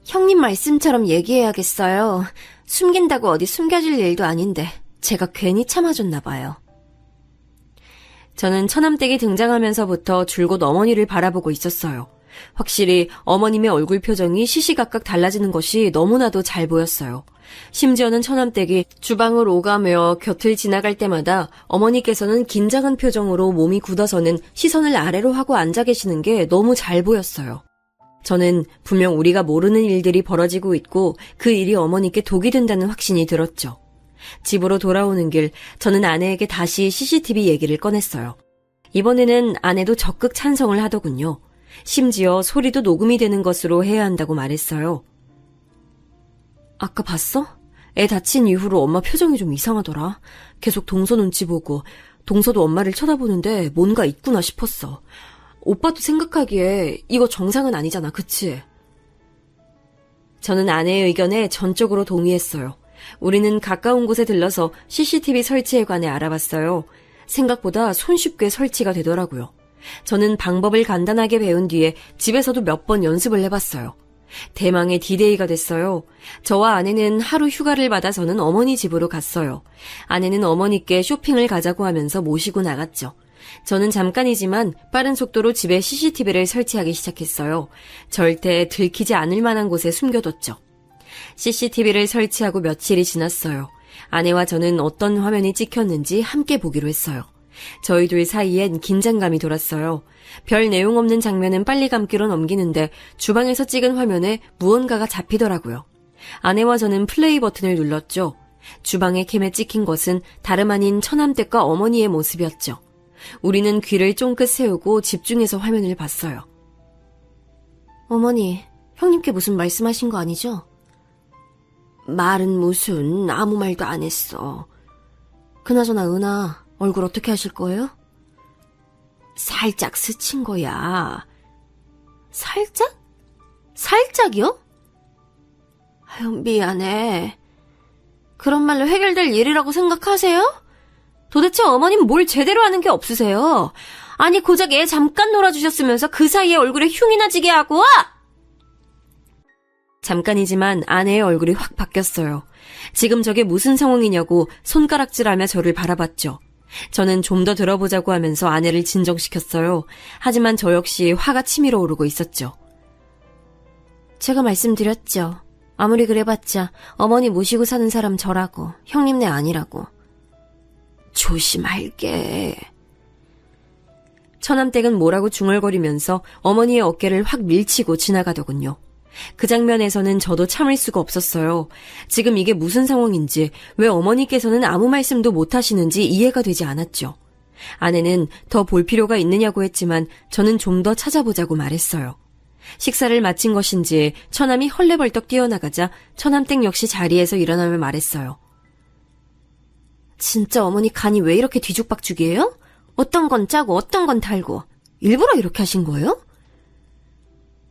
형님 말씀처럼 얘기해야겠어요. 숨긴다고 어디 숨겨질 일도 아닌데 제가 괜히 참아줬나 봐요. 저는 처남댁이 등장하면서부터 줄곧 어머니를 바라보고 있었어요. 확실히 어머님의 얼굴 표정이 시시각각 달라지는 것이 너무나도 잘 보였어요. 심지어는 처남댁이 주방을 오가며 곁을 지나갈 때마다 어머니께서는 긴장한 표정으로 몸이 굳어서는 시선을 아래로 하고 앉아 계시는 게 너무 잘 보였어요. 저는 분명 우리가 모르는 일들이 벌어지고 있고 그 일이 어머니께 독이 된다는 확신이 들었죠. 집으로 돌아오는 길 저는 아내에게 다시 CCTV 얘기를 꺼냈어요. 이번에는 아내도 적극 찬성을 하더군요. 심지어 소리도 녹음이 되는 것으로 해야 한다고 말했어요. 아까 봤어? 애 다친 이후로 엄마 표정이 좀 이상하더라. 계속 동서 눈치 보고 동서도 엄마를 쳐다보는데 뭔가 있구나 싶었어. 오빠도 생각하기에 이거 정상은 아니잖아, 그치? 저는 아내의 의견에 전적으로 동의했어요. 우리는 가까운 곳에 들러서 CCTV 설치에 관해 알아봤어요. 생각보다 손쉽게 설치가 되더라고요. 저는 방법을 간단하게 배운 뒤에 집에서도 몇 번 연습을 해봤어요. 대망의 D-Day가 됐어요. 저와 아내는 하루 휴가를 받아서는 어머니 집으로 갔어요. 아내는 어머니께 쇼핑을 가자고 하면서 모시고 나갔죠. 저는 잠깐이지만 빠른 속도로 집에 CCTV를 설치하기 시작했어요. 절대 들키지 않을 만한 곳에 숨겨뒀죠. CCTV를 설치하고 며칠이 지났어요. 아내와 저는 어떤 화면이 찍혔는지 함께 보기로 했어요. 저희 둘 사이엔 긴장감이 돌았어요. 별 내용 없는 장면은 빨리 감기로 넘기는데 주방에서 찍은 화면에 무언가가 잡히더라고요. 아내와 저는 플레이 버튼을 눌렀죠. 주방의 캠에 찍힌 것은 다름 아닌 처남댁과 어머니의 모습이었죠. 우리는 귀를 쫑긋 세우고 집중해서 화면을 봤어요. 어머니, 형님께 무슨 말씀하신 거 아니죠? 말은 무슨, 아무 말도 안 했어. 그나저나 은하, 얼굴 어떻게 하실 거예요? 살짝 스친 거야. 살짝? 살짝이요? 아유, 미안해. 그런 말로 해결될 일이라고 생각하세요? 도대체 어머님 뭘 제대로 하는 게 없으세요? 아니 고작 애 잠깐 놀아주셨으면서 그 사이에 얼굴에 흉이나 지게 하고 와! 잠깐이지만 아내의 얼굴이 확 바뀌었어요. 지금 저게 무슨 상황이냐고 손가락질하며 저를 바라봤죠. 저는 좀 더 들어보자고 하면서 아내를 진정시켰어요. 하지만 저 역시 화가 치밀어 오르고 있었죠. 제가 말씀드렸죠. 아무리 그래봤자 어머니 모시고 사는 사람 저라고, 형님네 아니라고. 조심할게. 처남댁은 뭐라고 중얼거리면서 어머니의 어깨를 확 밀치고 지나가더군요. 그 장면에서는 저도 참을 수가 없었어요. 지금 이게 무슨 상황인지, 왜 어머니께서는 아무 말씀도 못 하시는지 이해가 되지 않았죠. 아내는 더 볼 필요가 있느냐고 했지만 저는 좀 더 찾아보자고 말했어요. 식사를 마친 것인지 처남이 헐레벌떡 뛰어나가자 처남댁 역시 자리에서 일어나며 말했어요. 진짜 어머니 간이 왜 이렇게 뒤죽박죽이에요? 어떤 건 짜고 어떤 건 달고 일부러 이렇게 하신 거예요?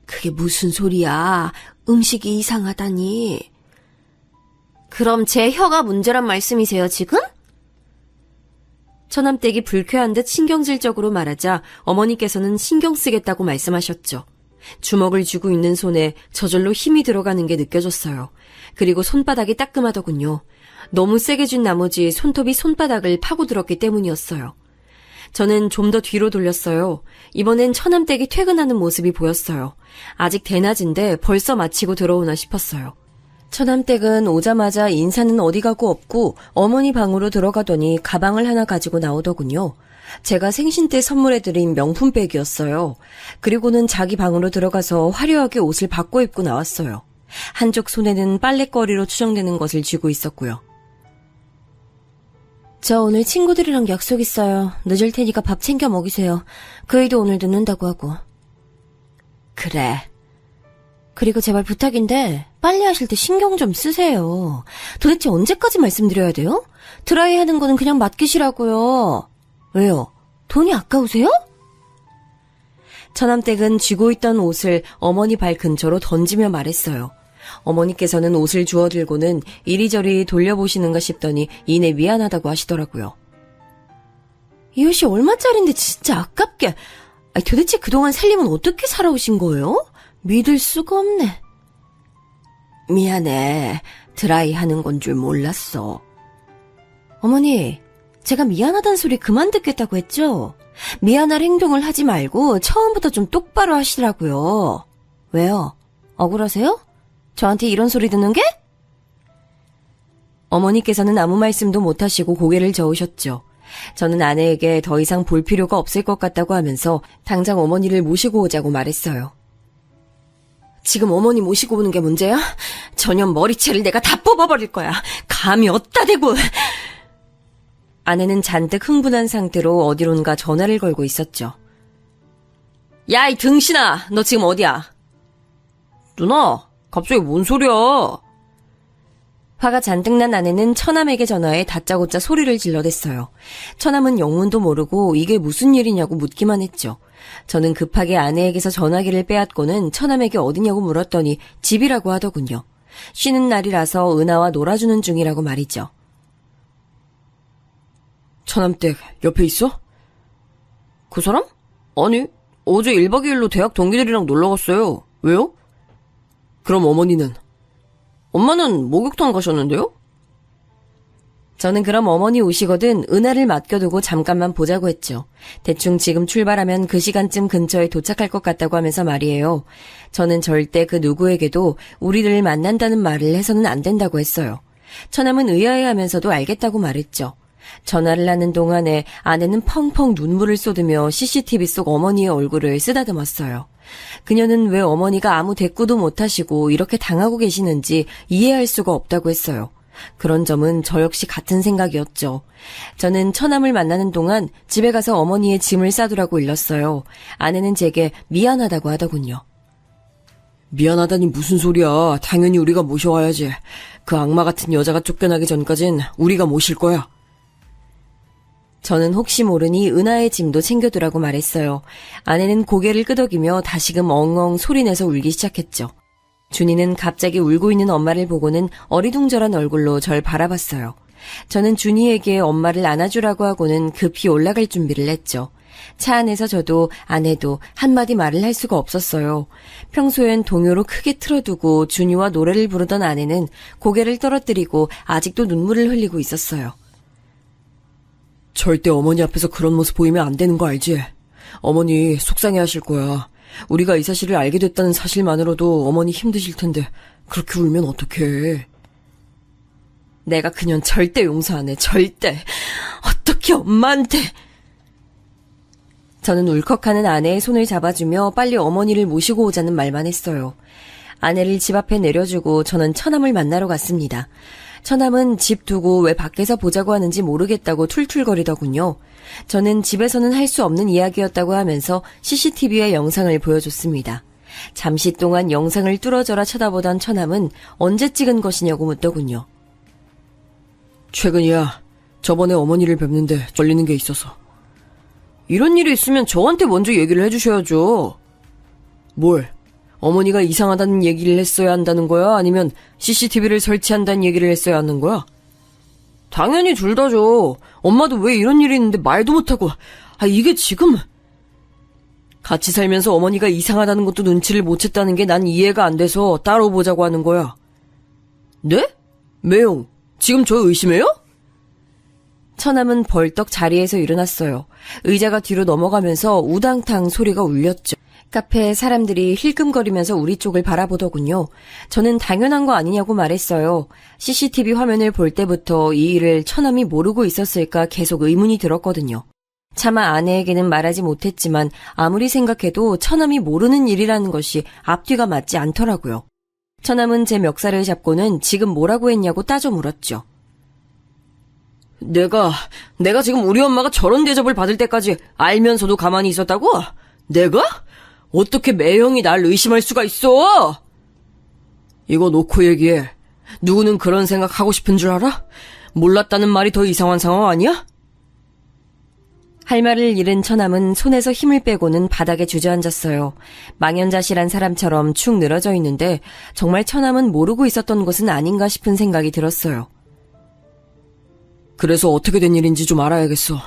그게 무슨 소리야. 음식이 이상하다니. 그럼 제 혀가 문제란 말씀이세요, 지금? 처남댁이 불쾌한 듯 신경질적으로 말하자 어머니께서는 신경 쓰겠다고 말씀하셨죠. 주먹을 쥐고 있는 손에 저절로 힘이 들어가는 게 느껴졌어요. 그리고 손바닥이 따끔하더군요. 너무 세게 쥔 나머지 손톱이 손바닥을 파고들었기 때문이었어요. 저는 좀 더 뒤로 돌렸어요. 이번엔 처남댁이 퇴근하는 모습이 보였어요. 아직 대낮인데 벌써 마치고 들어오나 싶었어요. 처남댁은 오자마자 인사는 어디 가고 없고 어머니 방으로 들어가더니 가방을 하나 가지고 나오더군요. 제가 생신 때 선물해드린 명품백이었어요. 그리고는 자기 방으로 들어가서 화려하게 옷을 바꿔 입고 나왔어요. 한쪽 손에는 빨랫거리로 추정되는 것을 쥐고 있었고요. 저 오늘 친구들이랑 약속 있어요. 늦을 테니까 밥 챙겨 먹이세요. 그 애도 오늘 늦는다고 하고. 그래. 그리고 제발 부탁인데 빨리 하실 때 신경 좀 쓰세요. 도대체 언제까지 말씀드려야 돼요? 드라이 하는 거는 그냥 맡기시라고요. 왜요? 돈이 아까우세요? 처남댁은 쥐고 있던 옷을 어머니 발 근처로 던지며 말했어요. 어머니께서는 옷을 주워 들고는 이리저리 돌려보시는가 싶더니 이내 미안하다고 하시더라고요. 이 옷이 얼마짜린데 진짜 아깝게. 도대체 그동안 살림은 어떻게 살아오신 거예요? 믿을 수가 없네. 미안해. 드라이 하는 건 줄 몰랐어. 어머니, 제가 미안하단 소리 그만 듣겠다고 했죠? 미안할 행동을 하지 말고 처음부터 좀 똑바로 하시라고요. 왜요? 억울하세요? 저한테 이런 소리 듣는 게? 어머니께서는 아무 말씀도 못하시고 고개를 저으셨죠. 저는 아내에게 더 이상 볼 필요가 없을 것 같다고 하면서 당장 어머니를 모시고 오자고 말했어요. 지금 어머니 모시고 오는 게 문제야? 전혀 머리채를 내가 다 뽑아버릴 거야. 감이 어디다 대고. 아내는 잔뜩 흥분한 상태로 어디론가 전화를 걸고 있었죠. 야, 이 등신아, 너 지금 어디야? 누나, 갑자기 뭔 소리야? 화가 잔뜩 난 아내는 처남에게 전화해 다짜고짜 소리를 질러댔어요. 처남은 영문도 모르고 이게 무슨 일이냐고 묻기만 했죠. 저는 급하게 아내에게서 전화기를 빼앗고는 처남에게 어디냐고 물었더니 집이라고 하더군요. 쉬는 날이라서 은하와 놀아주는 중이라고 말이죠. 처남댁 옆에 있어? 그 사람? 아니, 어제 1박 2일로 대학 동기들이랑 놀러 갔어요. 왜요? 그럼 어머니는? 엄마는 목욕탕 가셨는데요? 저는 그럼 어머니 오시거든 은하를 맡겨두고 잠깐만 보자고 했죠. 대충 지금 출발하면 그 시간쯤 근처에 도착할 것 같다고 하면서 말이에요. 저는 절대 그 누구에게도 우리를 만난다는 말을 해서는 안 된다고 했어요. 처남은 의아해하면서도 알겠다고 말했죠. 전화를 하는 동안에 아내는 펑펑 눈물을 쏟으며 CCTV 속 어머니의 얼굴을 쓰다듬었어요. 그녀는 왜 어머니가 아무 대꾸도 못하시고 이렇게 당하고 계시는지 이해할 수가 없다고 했어요. 그런 점은 저 역시 같은 생각이었죠. 저는 처남을 만나는 동안 집에 가서 어머니의 짐을 싸두라고 일렀어요. 아내는 제게 미안하다고 하더군요. 미안하다니 무슨 소리야. 당연히 우리가 모셔와야지. 그 악마 같은 여자가 쫓겨나기 전까진 우리가 모실 거야. 저는 혹시 모르니 은하의 짐도 챙겨두라고 말했어요. 아내는 고개를 끄덕이며 다시금 엉엉 소리내서 울기 시작했죠. 준이는 갑자기 울고 있는 엄마를 보고는 어리둥절한 얼굴로 절 바라봤어요. 저는 준이에게 엄마를 안아주라고 하고는 급히 올라갈 준비를 했죠. 차 안에서 저도 아내도 한마디 말을 할 수가 없었어요. 평소엔 동요로 크게 틀어두고 준이와 노래를 부르던 아내는 고개를 떨어뜨리고 아직도 눈물을 흘리고 있었어요. 절대 어머니 앞에서 그런 모습 보이면 안 되는 거 알지? 어머니 속상해하실 거야. 우리가 이 사실을 알게 됐다는 사실만으로도 어머니 힘드실 텐데 그렇게 울면 어떡해. 내가 그년 절대 용서 안 해. 절대. 어떻게 엄마한테. 저는 울컥하는 아내의 손을 잡아주며 빨리 어머니를 모시고 오자는 말만 했어요. 아내를 집 앞에 내려주고 저는 처남을 만나러 갔습니다. 처남은 집 두고 왜 밖에서 보자고 하는지 모르겠다고 툴툴거리더군요. 저는 집에서는 할 수 없는 이야기였다고 하면서 CCTV의 영상을 보여줬습니다. 잠시 동안 영상을 뚫어져라 쳐다보던 처남은 언제 찍은 것이냐고 묻더군요. 최근이야. 저번에 어머니를 뵙는데 걸리는 게 있어서. 이런 일이 있으면 저한테 먼저 얘기를 해주셔야죠. 뭘? 어머니가 이상하다는 얘기를 했어야 한다는 거야? 아니면 CCTV를 설치한다는 얘기를 했어야 하는 거야? 당연히 둘 다죠. 엄마도 왜 이런 일이 있는데 말도 못하고. 이게 지금... 같이 살면서 어머니가 이상하다는 것도 눈치를 못 챘다는 게 난 이해가 안 돼서 따로 보자고 하는 거야. 네? 매용, 지금 저 의심해요? 처남은 벌떡 자리에서 일어났어요. 의자가 뒤로 넘어가면서 우당탕 소리가 울렸죠. 카페에 사람들이 힐끔거리면서 우리 쪽을 바라보더군요. 저는 당연한 거 아니냐고 말했어요. CCTV 화면을 볼 때부터 이 일을 처남이 모르고 있었을까 계속 의문이 들었거든요. 차마 아내에게는 말하지 못했지만 아무리 생각해도 처남이 모르는 일이라는 것이 앞뒤가 맞지 않더라고요. 처남은 제 멱살을 잡고는 지금 뭐라고 했냐고 따져 물었죠. 내가 지금 우리 엄마가 저런 대접을 받을 때까지 알면서도 가만히 있었다고? 내가? 어떻게 매형이 날 의심할 수가 있어? 이거 놓고 얘기해. 누구는 그런 생각하고 싶은 줄 알아? 몰랐다는 말이 더 이상한 상황 아니야? 할 말을 잃은 처남은 손에서 힘을 빼고는 바닥에 주저앉았어요. 망연자실한 사람처럼 축 늘어져 있는데 정말 처남은 모르고 있었던 것은 아닌가 싶은 생각이 들었어요. 그래서 어떻게 된 일인지 좀 알아야겠어.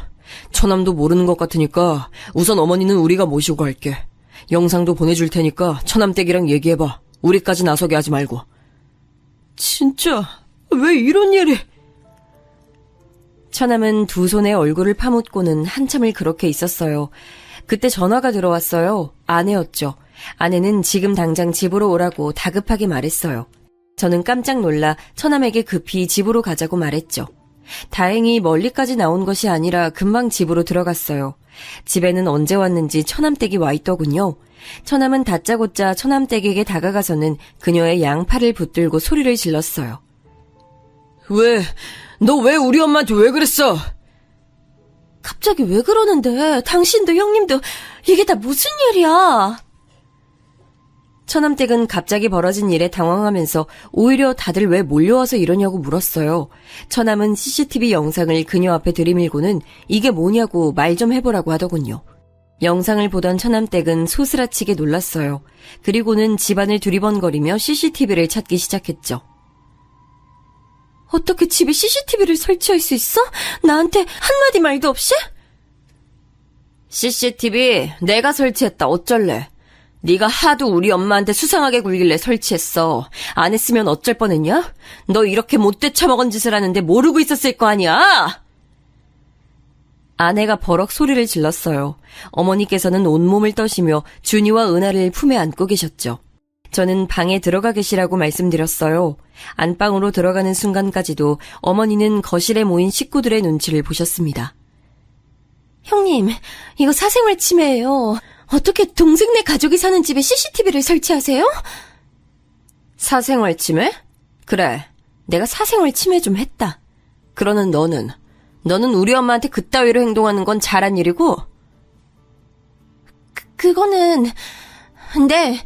처남도 모르는 것 같으니까 우선 어머니는 우리가 모시고 갈게. 영상도 보내줄 테니까 처남댁이랑 얘기해봐. 우리까지 나서게 하지 말고. 진짜 왜 이런 일이... 처남은 두 손에 얼굴을 파묻고는 한참을 그렇게 있었어요. 그때 전화가 들어왔어요. 아내였죠. 아내는 지금 당장 집으로 오라고 다급하게 말했어요. 저는 깜짝 놀라 처남에게 급히 집으로 가자고 말했죠. 다행히 멀리까지 나온 것이 아니라 금방 집으로 들어갔어요. 집에는 언제 왔는지 처남댁이 와 있더군요. 처남은 다짜고짜 처남댁에게 다가가서는 그녀의 양팔을 붙들고 소리를 질렀어요. 너 왜 우리 엄마한테 왜 그랬어? 갑자기 왜 그러는데? 당신도 형님도 이게 다 무슨 일이야? 처남댁은 갑자기 벌어진 일에 당황하면서 오히려 다들 왜 몰려와서 이러냐고 물었어요. 처남은 CCTV 영상을 그녀 앞에 들이밀고는 이게 뭐냐고 말 좀 해보라고 하더군요. 영상을 보던 처남댁은 소스라치게 놀랐어요. 그리고는 집안을 두리번거리며 CCTV를 찾기 시작했죠. 어떻게 집에 CCTV를 설치할 수 있어? 나한테 한마디 말도 없이? CCTV 내가 설치했다. 어쩔래? 네가 하도 우리 엄마한테 수상하게 굴길래 설치했어. 안 했으면 어쩔 뻔했냐? 너 이렇게 못돼 처먹은 짓을 하는데 모르고 있었을 거 아니야? 아내가 버럭 소리를 질렀어요. 어머니께서는 온몸을 떠시며 준이와 은하를 품에 안고 계셨죠. 저는 방에 들어가 계시라고 말씀드렸어요. 안방으로 들어가는 순간까지도 어머니는 거실에 모인 식구들의 눈치를 보셨습니다. 형님, 이거 사생활 침해예요. 어떻게 동생네 가족이 사는 집에 CCTV를 설치하세요? 사생활 침해? 그래, 내가 사생활 침해 좀 했다. 그러는 너는 우리 엄마한테 그따위로 행동하는 건 잘한 일이고? 그거는... 근데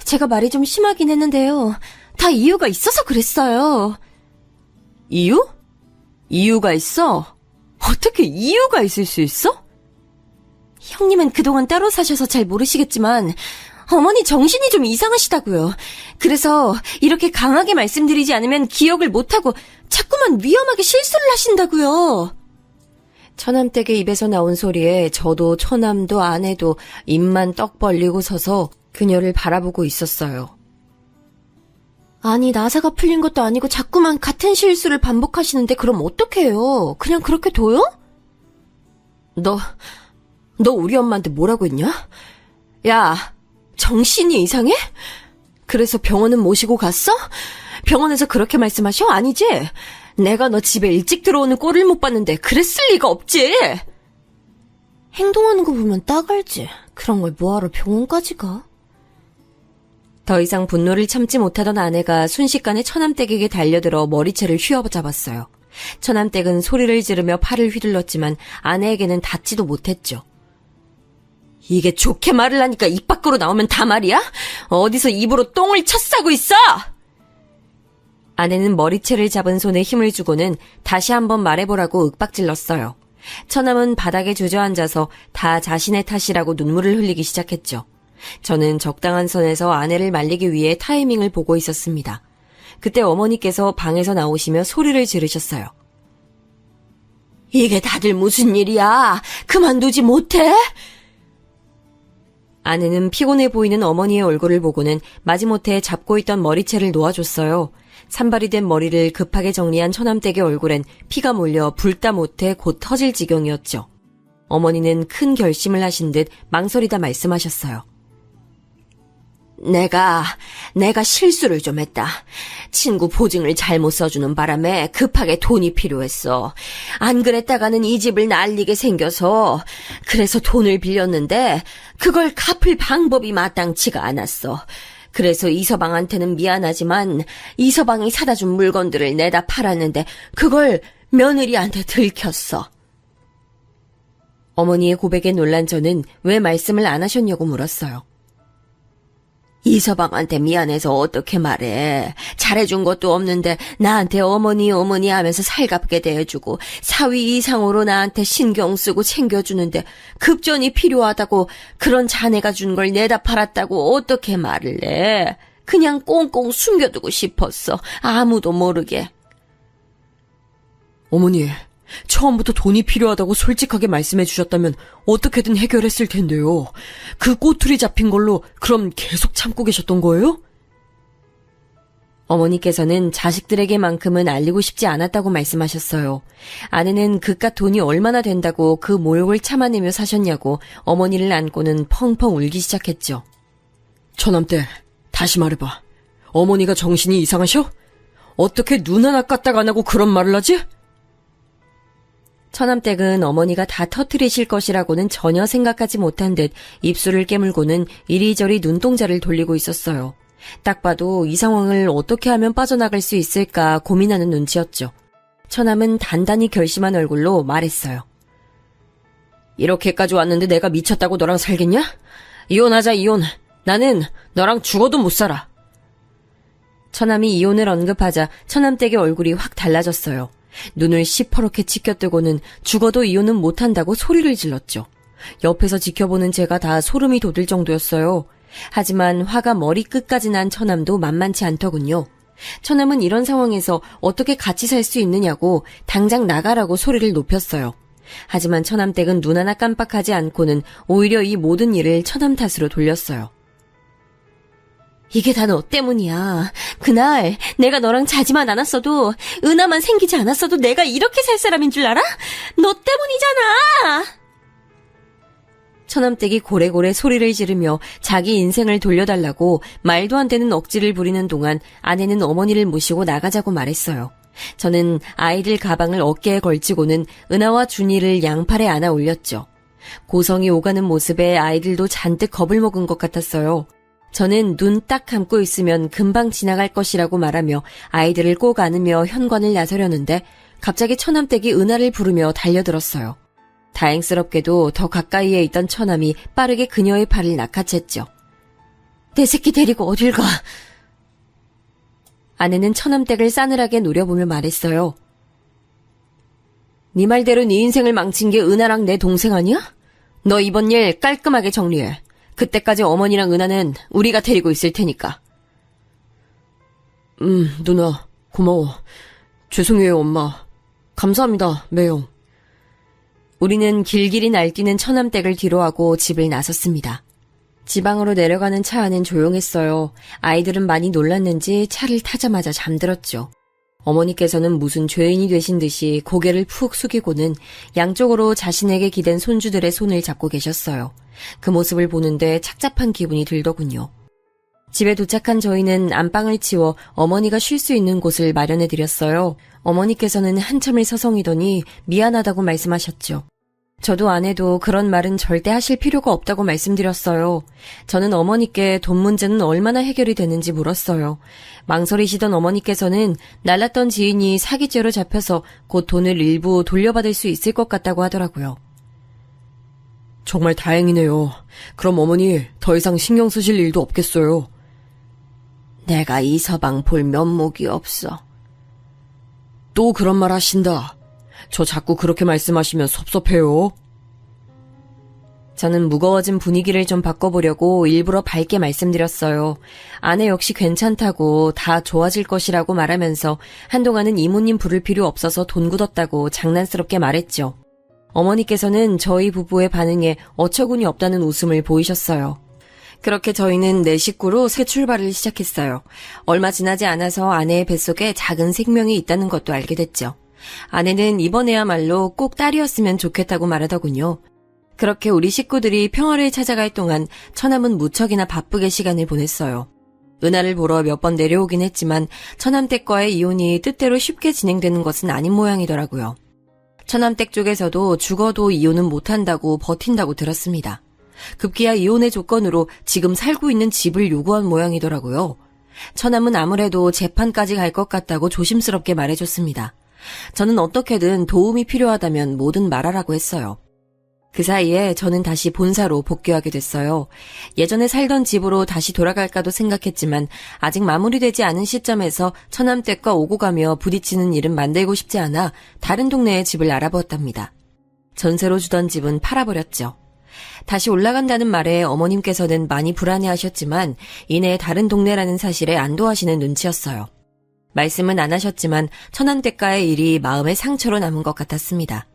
제가 말이 좀 심하긴 했는데요. 다 이유가 있어서 그랬어요. 이유? 이유가 있어? 어떻게 이유가 있을 수 있어? 형님은 그동안 따로 사셔서 잘 모르시겠지만 어머니 정신이 좀 이상하시다고요. 그래서 이렇게 강하게 말씀드리지 않으면 기억을 못하고 자꾸만 위험하게 실수를 하신다고요. 처남댁의 입에서 나온 소리에 저도 처남도 아내도 입만 떡 벌리고 서서 그녀를 바라보고 있었어요. 아니, 나사가 풀린 것도 아니고 자꾸만 같은 실수를 반복하시는데 그럼 어떡해요? 그냥 그렇게 둬요? 너 우리 엄마한테 뭐라고 했냐? 야, 정신이 이상해? 그래서 병원은 모시고 갔어? 병원에서 그렇게 말씀하셔? 아니지? 내가 너 집에 일찍 들어오는 꼴을 못 봤는데 그랬을 리가 없지. 행동하는 거 보면 딱 알지. 그런 걸 뭐하러 병원까지 가? 더 이상 분노를 참지 못하던 아내가 순식간에 처남댁에게 달려들어 머리채를 휘어잡았어요. 처남댁은 소리를 지르며 팔을 휘둘렀지만 아내에게는 닿지도 못했죠. 이게 좋게 말을 하니까 입 밖으로 나오면 다 말이야? 어디서 입으로 똥을 쳐싸고 있어! 아내는 머리채를 잡은 손에 힘을 주고는 다시 한번 말해보라고 윽박질렀어요. 처남은 바닥에 주저앉아서 다 자신의 탓이라고 눈물을 흘리기 시작했죠. 저는 적당한 선에서 아내를 말리기 위해 타이밍을 보고 있었습니다. 그때 어머니께서 방에서 나오시며 소리를 지르셨어요. 이게 다들 무슨 일이야? 그만두지 못해? 아내는 피곤해 보이는 어머니의 얼굴을 보고는 마지못해 잡고 있던 머리채를 놓아줬어요. 산발이 된 머리를 급하게 정리한 처남댁의 얼굴엔 피가 몰려 불다 못해 곧 터질 지경이었죠. 어머니는 큰 결심을 하신 듯 망설이다 말씀하셨어요. 내가 실수를 좀 했다. 친구 보증을 잘못 써주는 바람에 급하게 돈이 필요했어. 안 그랬다가는 이 집을 날리게 생겨서 그래서 돈을 빌렸는데 그걸 갚을 방법이 마땅치가 않았어. 그래서 이서방한테는 미안하지만 이서방이 사다 준 물건들을 내다 팔았는데 그걸 며느리한테 들켰어. 어머니의 고백에 놀란 저는 왜 말씀을 안 하셨냐고 물었어요. 이서방한테 미안해서 어떻게 말해. 잘해준 것도 없는데 나한테 어머니 하면서 살갑게 대해주고 사위 이상으로 나한테 신경 쓰고 챙겨주는데 급전이 필요하다고 그런 자네가 준 걸 내다 팔았다고 어떻게 말을 해. 그냥 꽁꽁 숨겨두고 싶었어. 아무도 모르게. 어머니, 처음부터 돈이 필요하다고 솔직하게 말씀해 주셨다면 어떻게든 해결했을 텐데요. 그 꼬투리 잡힌 걸로 그럼 계속 참고 계셨던 거예요? 어머니께서는 자식들에게만큼은 알리고 싶지 않았다고 말씀하셨어요. 아내는 그깟 돈이 얼마나 된다고 그 모욕을 참아내며 사셨냐고 어머니를 안고는 펑펑 울기 시작했죠. 처남댁, 다시 말해봐. 어머니가 정신이 이상하셔? 어떻게 눈 하나 까딱 안 하고 그런 말을 하지? 처남댁은 어머니가 다 터뜨리실 것이라고는 전혀 생각하지 못한 듯 입술을 깨물고는 이리저리 눈동자를 돌리고 있었어요. 딱 봐도 이 상황을 어떻게 하면 빠져나갈 수 있을까 고민하는 눈치였죠. 처남은 단단히 결심한 얼굴로 말했어요. 이렇게까지 왔는데 내가 미쳤다고 너랑 살겠냐? 이혼하자, 이혼. 나는 너랑 죽어도 못 살아. 처남이 이혼을 언급하자 처남댁의 얼굴이 확 달라졌어요. 눈을 시퍼렇게 치켜뜨고는 죽어도 이혼은 못한다고 소리를 질렀죠. 옆에서 지켜보는 제가 다 소름이 돋을 정도였어요. 하지만 화가 머리끝까지 난 처남도 만만치 않더군요. 처남은 이런 상황에서 어떻게 같이 살 수 있느냐고 당장 나가라고 소리를 높였어요. 하지만 처남댁은 눈 하나 깜빡하지 않고는 오히려 이 모든 일을 처남 탓으로 돌렸어요. 이게 다 너 때문이야. 그날 내가 너랑 자지만 않았어도 은하만 생기지 않았어도 내가 이렇게 살 사람인 줄 알아? 너 때문이잖아. 처남댁이 고래고래 소리를 지르며 자기 인생을 돌려달라고 말도 안 되는 억지를 부리는 동안 아내는 어머니를 모시고 나가자고 말했어요. 저는 아이들 가방을 어깨에 걸치고는 은하와 준이를 양팔에 안아 올렸죠. 고성이 오가는 모습에 아이들도 잔뜩 겁을 먹은 것 같았어요. 저는 눈 딱 감고 있으면 금방 지나갈 것이라고 말하며 아이들을 꼭 안으며 현관을 나서려는데 갑자기 처남댁이 은하를 부르며 달려들었어요. 다행스럽게도 더 가까이에 있던 처남이 빠르게 그녀의 팔을 낚아챘죠. 내 새끼 데리고 어딜 가? 아내는 처남댁을 싸늘하게 노려보며 말했어요. 네 말대로 네 인생을 망친 게 은하랑 내 동생 아니야? 너 이번 일 깔끔하게 정리해. 그때까지 어머니랑 은하는 우리가 데리고 있을 테니까. 누나, 고마워. 죄송해요, 엄마. 감사합니다, 매형. 우리는 길길이 날뛰는 처남댁을 뒤로하고 집을 나섰습니다. 지방으로 내려가는 차 안은 조용했어요. 아이들은 많이 놀랐는지 차를 타자마자 잠들었죠. 어머니께서는 무슨 죄인이 되신 듯이 고개를 푹 숙이고는 양쪽으로 자신에게 기댄 손주들의 손을 잡고 계셨어요. 그 모습을 보는데 착잡한 기분이 들더군요. 집에 도착한 저희는 안방을 치워 어머니가 쉴 수 있는 곳을 마련해드렸어요. 어머니께서는 한참을 서성이더니 미안하다고 말씀하셨죠. 저도 아내도 그런 말은 절대 하실 필요가 없다고 말씀드렸어요. 저는 어머니께 돈 문제는 얼마나 해결이 되는지 물었어요. 망설이시던 어머니께서는 날랐던 지인이 사기죄로 잡혀서 곧 돈을 일부 돌려받을 수 있을 것 같다고 하더라고요. 정말 다행이네요. 그럼 어머니 더 이상 신경 쓰실 일도 없겠어요. 내가 이 서방 볼 면목이 없어. 또 그런 말 하신다. 저 자꾸 그렇게 말씀하시면 섭섭해요. 저는 무거워진 분위기를 좀 바꿔보려고 일부러 밝게 말씀드렸어요. 아내 역시 괜찮다고 다 좋아질 것이라고 말하면서 한동안은 이모님 부를 필요 없어서 돈 굳었다고 장난스럽게 말했죠. 어머니께서는 저희 부부의 반응에 어처구니 없다는 웃음을 보이셨어요. 그렇게 저희는 네 식구로 새 출발을 시작했어요. 얼마 지나지 않아서 아내의 뱃속에 작은 생명이 있다는 것도 알게 됐죠. 아내는 이번에야말로 꼭 딸이었으면 좋겠다고 말하더군요. 그렇게 우리 식구들이 평화를 찾아갈 동안 처남은 무척이나 바쁘게 시간을 보냈어요. 은하를 보러 몇 번 내려오긴 했지만 처남댁과의 이혼이 뜻대로 쉽게 진행되는 것은 아닌 모양이더라고요. 처남댁 쪽에서도 죽어도 이혼은 못한다고 버틴다고 들었습니다. 급기야 이혼의 조건으로 지금 살고 있는 집을 요구한 모양이더라고요. 처남은 아무래도 재판까지 갈 것 같다고 조심스럽게 말해줬습니다. 저는 어떻게든 도움이 필요하다면 뭐든 말하라고 했어요. 그 사이에 저는 다시 본사로 복귀하게 됐어요. 예전에 살던 집으로 다시 돌아갈까도 생각했지만 아직 마무리되지 않은 시점에서 처남댁과 오고 가며 부딪히는 일은 만들고 싶지 않아 다른 동네에 집을 알아보았답니다. 전세로 주던 집은 팔아버렸죠. 다시 올라간다는 말에 어머님께서는 많이 불안해하셨지만 이내 다른 동네라는 사실에 안도하시는 눈치였어요. 말씀은 안 하셨지만 처남댁과의 일이 마음의 상처로 남은 것 같았습니다.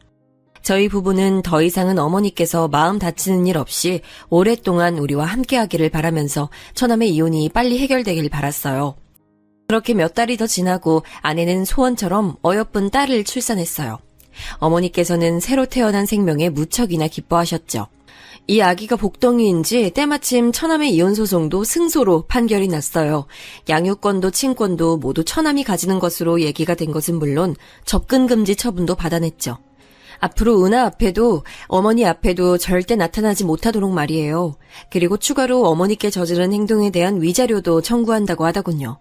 저희 부부는 더 이상은 어머니께서 마음 다치는 일 없이 오랫동안 우리와 함께하기를 바라면서 처남의 이혼이 빨리 해결되길 바랐어요. 그렇게 몇 달이 더 지나고 아내는 소원처럼 어여쁜 딸을 출산했어요. 어머니께서는 새로 태어난 생명에 무척이나 기뻐하셨죠. 이 아기가 복덩이인지 때마침 처남의 이혼 소송도 승소로 판결이 났어요. 양육권도 친권도 모두 처남이 가지는 것으로 얘기가 된 것은 물론 접근 금지 처분도 받아냈죠. 앞으로 은하 앞에도 어머니 앞에도 절대 나타나지 못하도록 말이에요. 그리고 추가로 어머니께 저지른 행동에 대한 위자료도 청구한다고 하더군요.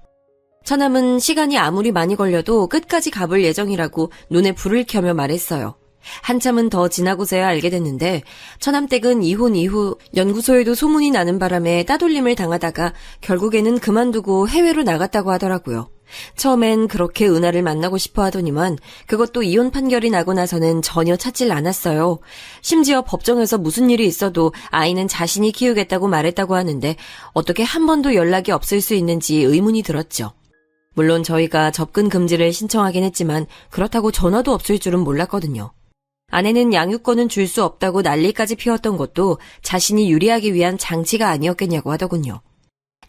처남은 시간이 아무리 많이 걸려도 끝까지 가볼 예정이라고 눈에 불을 켜며 말했어요. 한참은 더 지나고서야 알게 됐는데 처남댁은 이혼 이후 연구소에도 소문이 나는 바람에 따돌림을 당하다가 결국에는 그만두고 해외로 나갔다고 하더라고요. 처음엔 그렇게 은하를 만나고 싶어 하더니만 그것도 이혼 판결이 나고 나서는 전혀 찾질 않았어요. 심지어 법정에서 무슨 일이 있어도 아이는 자신이 키우겠다고 말했다고 하는데 어떻게 한 번도 연락이 없을 수 있는지 의문이 들었죠. 물론 저희가 접근 금지를 신청하긴 했지만 그렇다고 전화도 없을 줄은 몰랐거든요. 아내는 양육권은 줄 수 없다고 난리까지 피웠던 것도 자신이 유리하기 위한 장치가 아니었겠냐고 하더군요.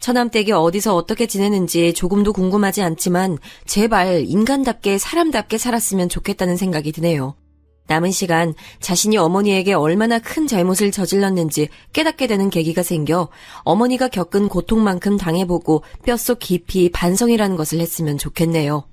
처남댁이 어디서 어떻게 지내는지 조금도 궁금하지 않지만 제발 인간답게 사람답게 살았으면 좋겠다는 생각이 드네요. 남은 시간 자신이 어머니에게 얼마나 큰 잘못을 저질렀는지 깨닫게 되는 계기가 생겨 어머니가 겪은 고통만큼 당해보고 뼛속 깊이 반성이라는 것을 했으면 좋겠네요.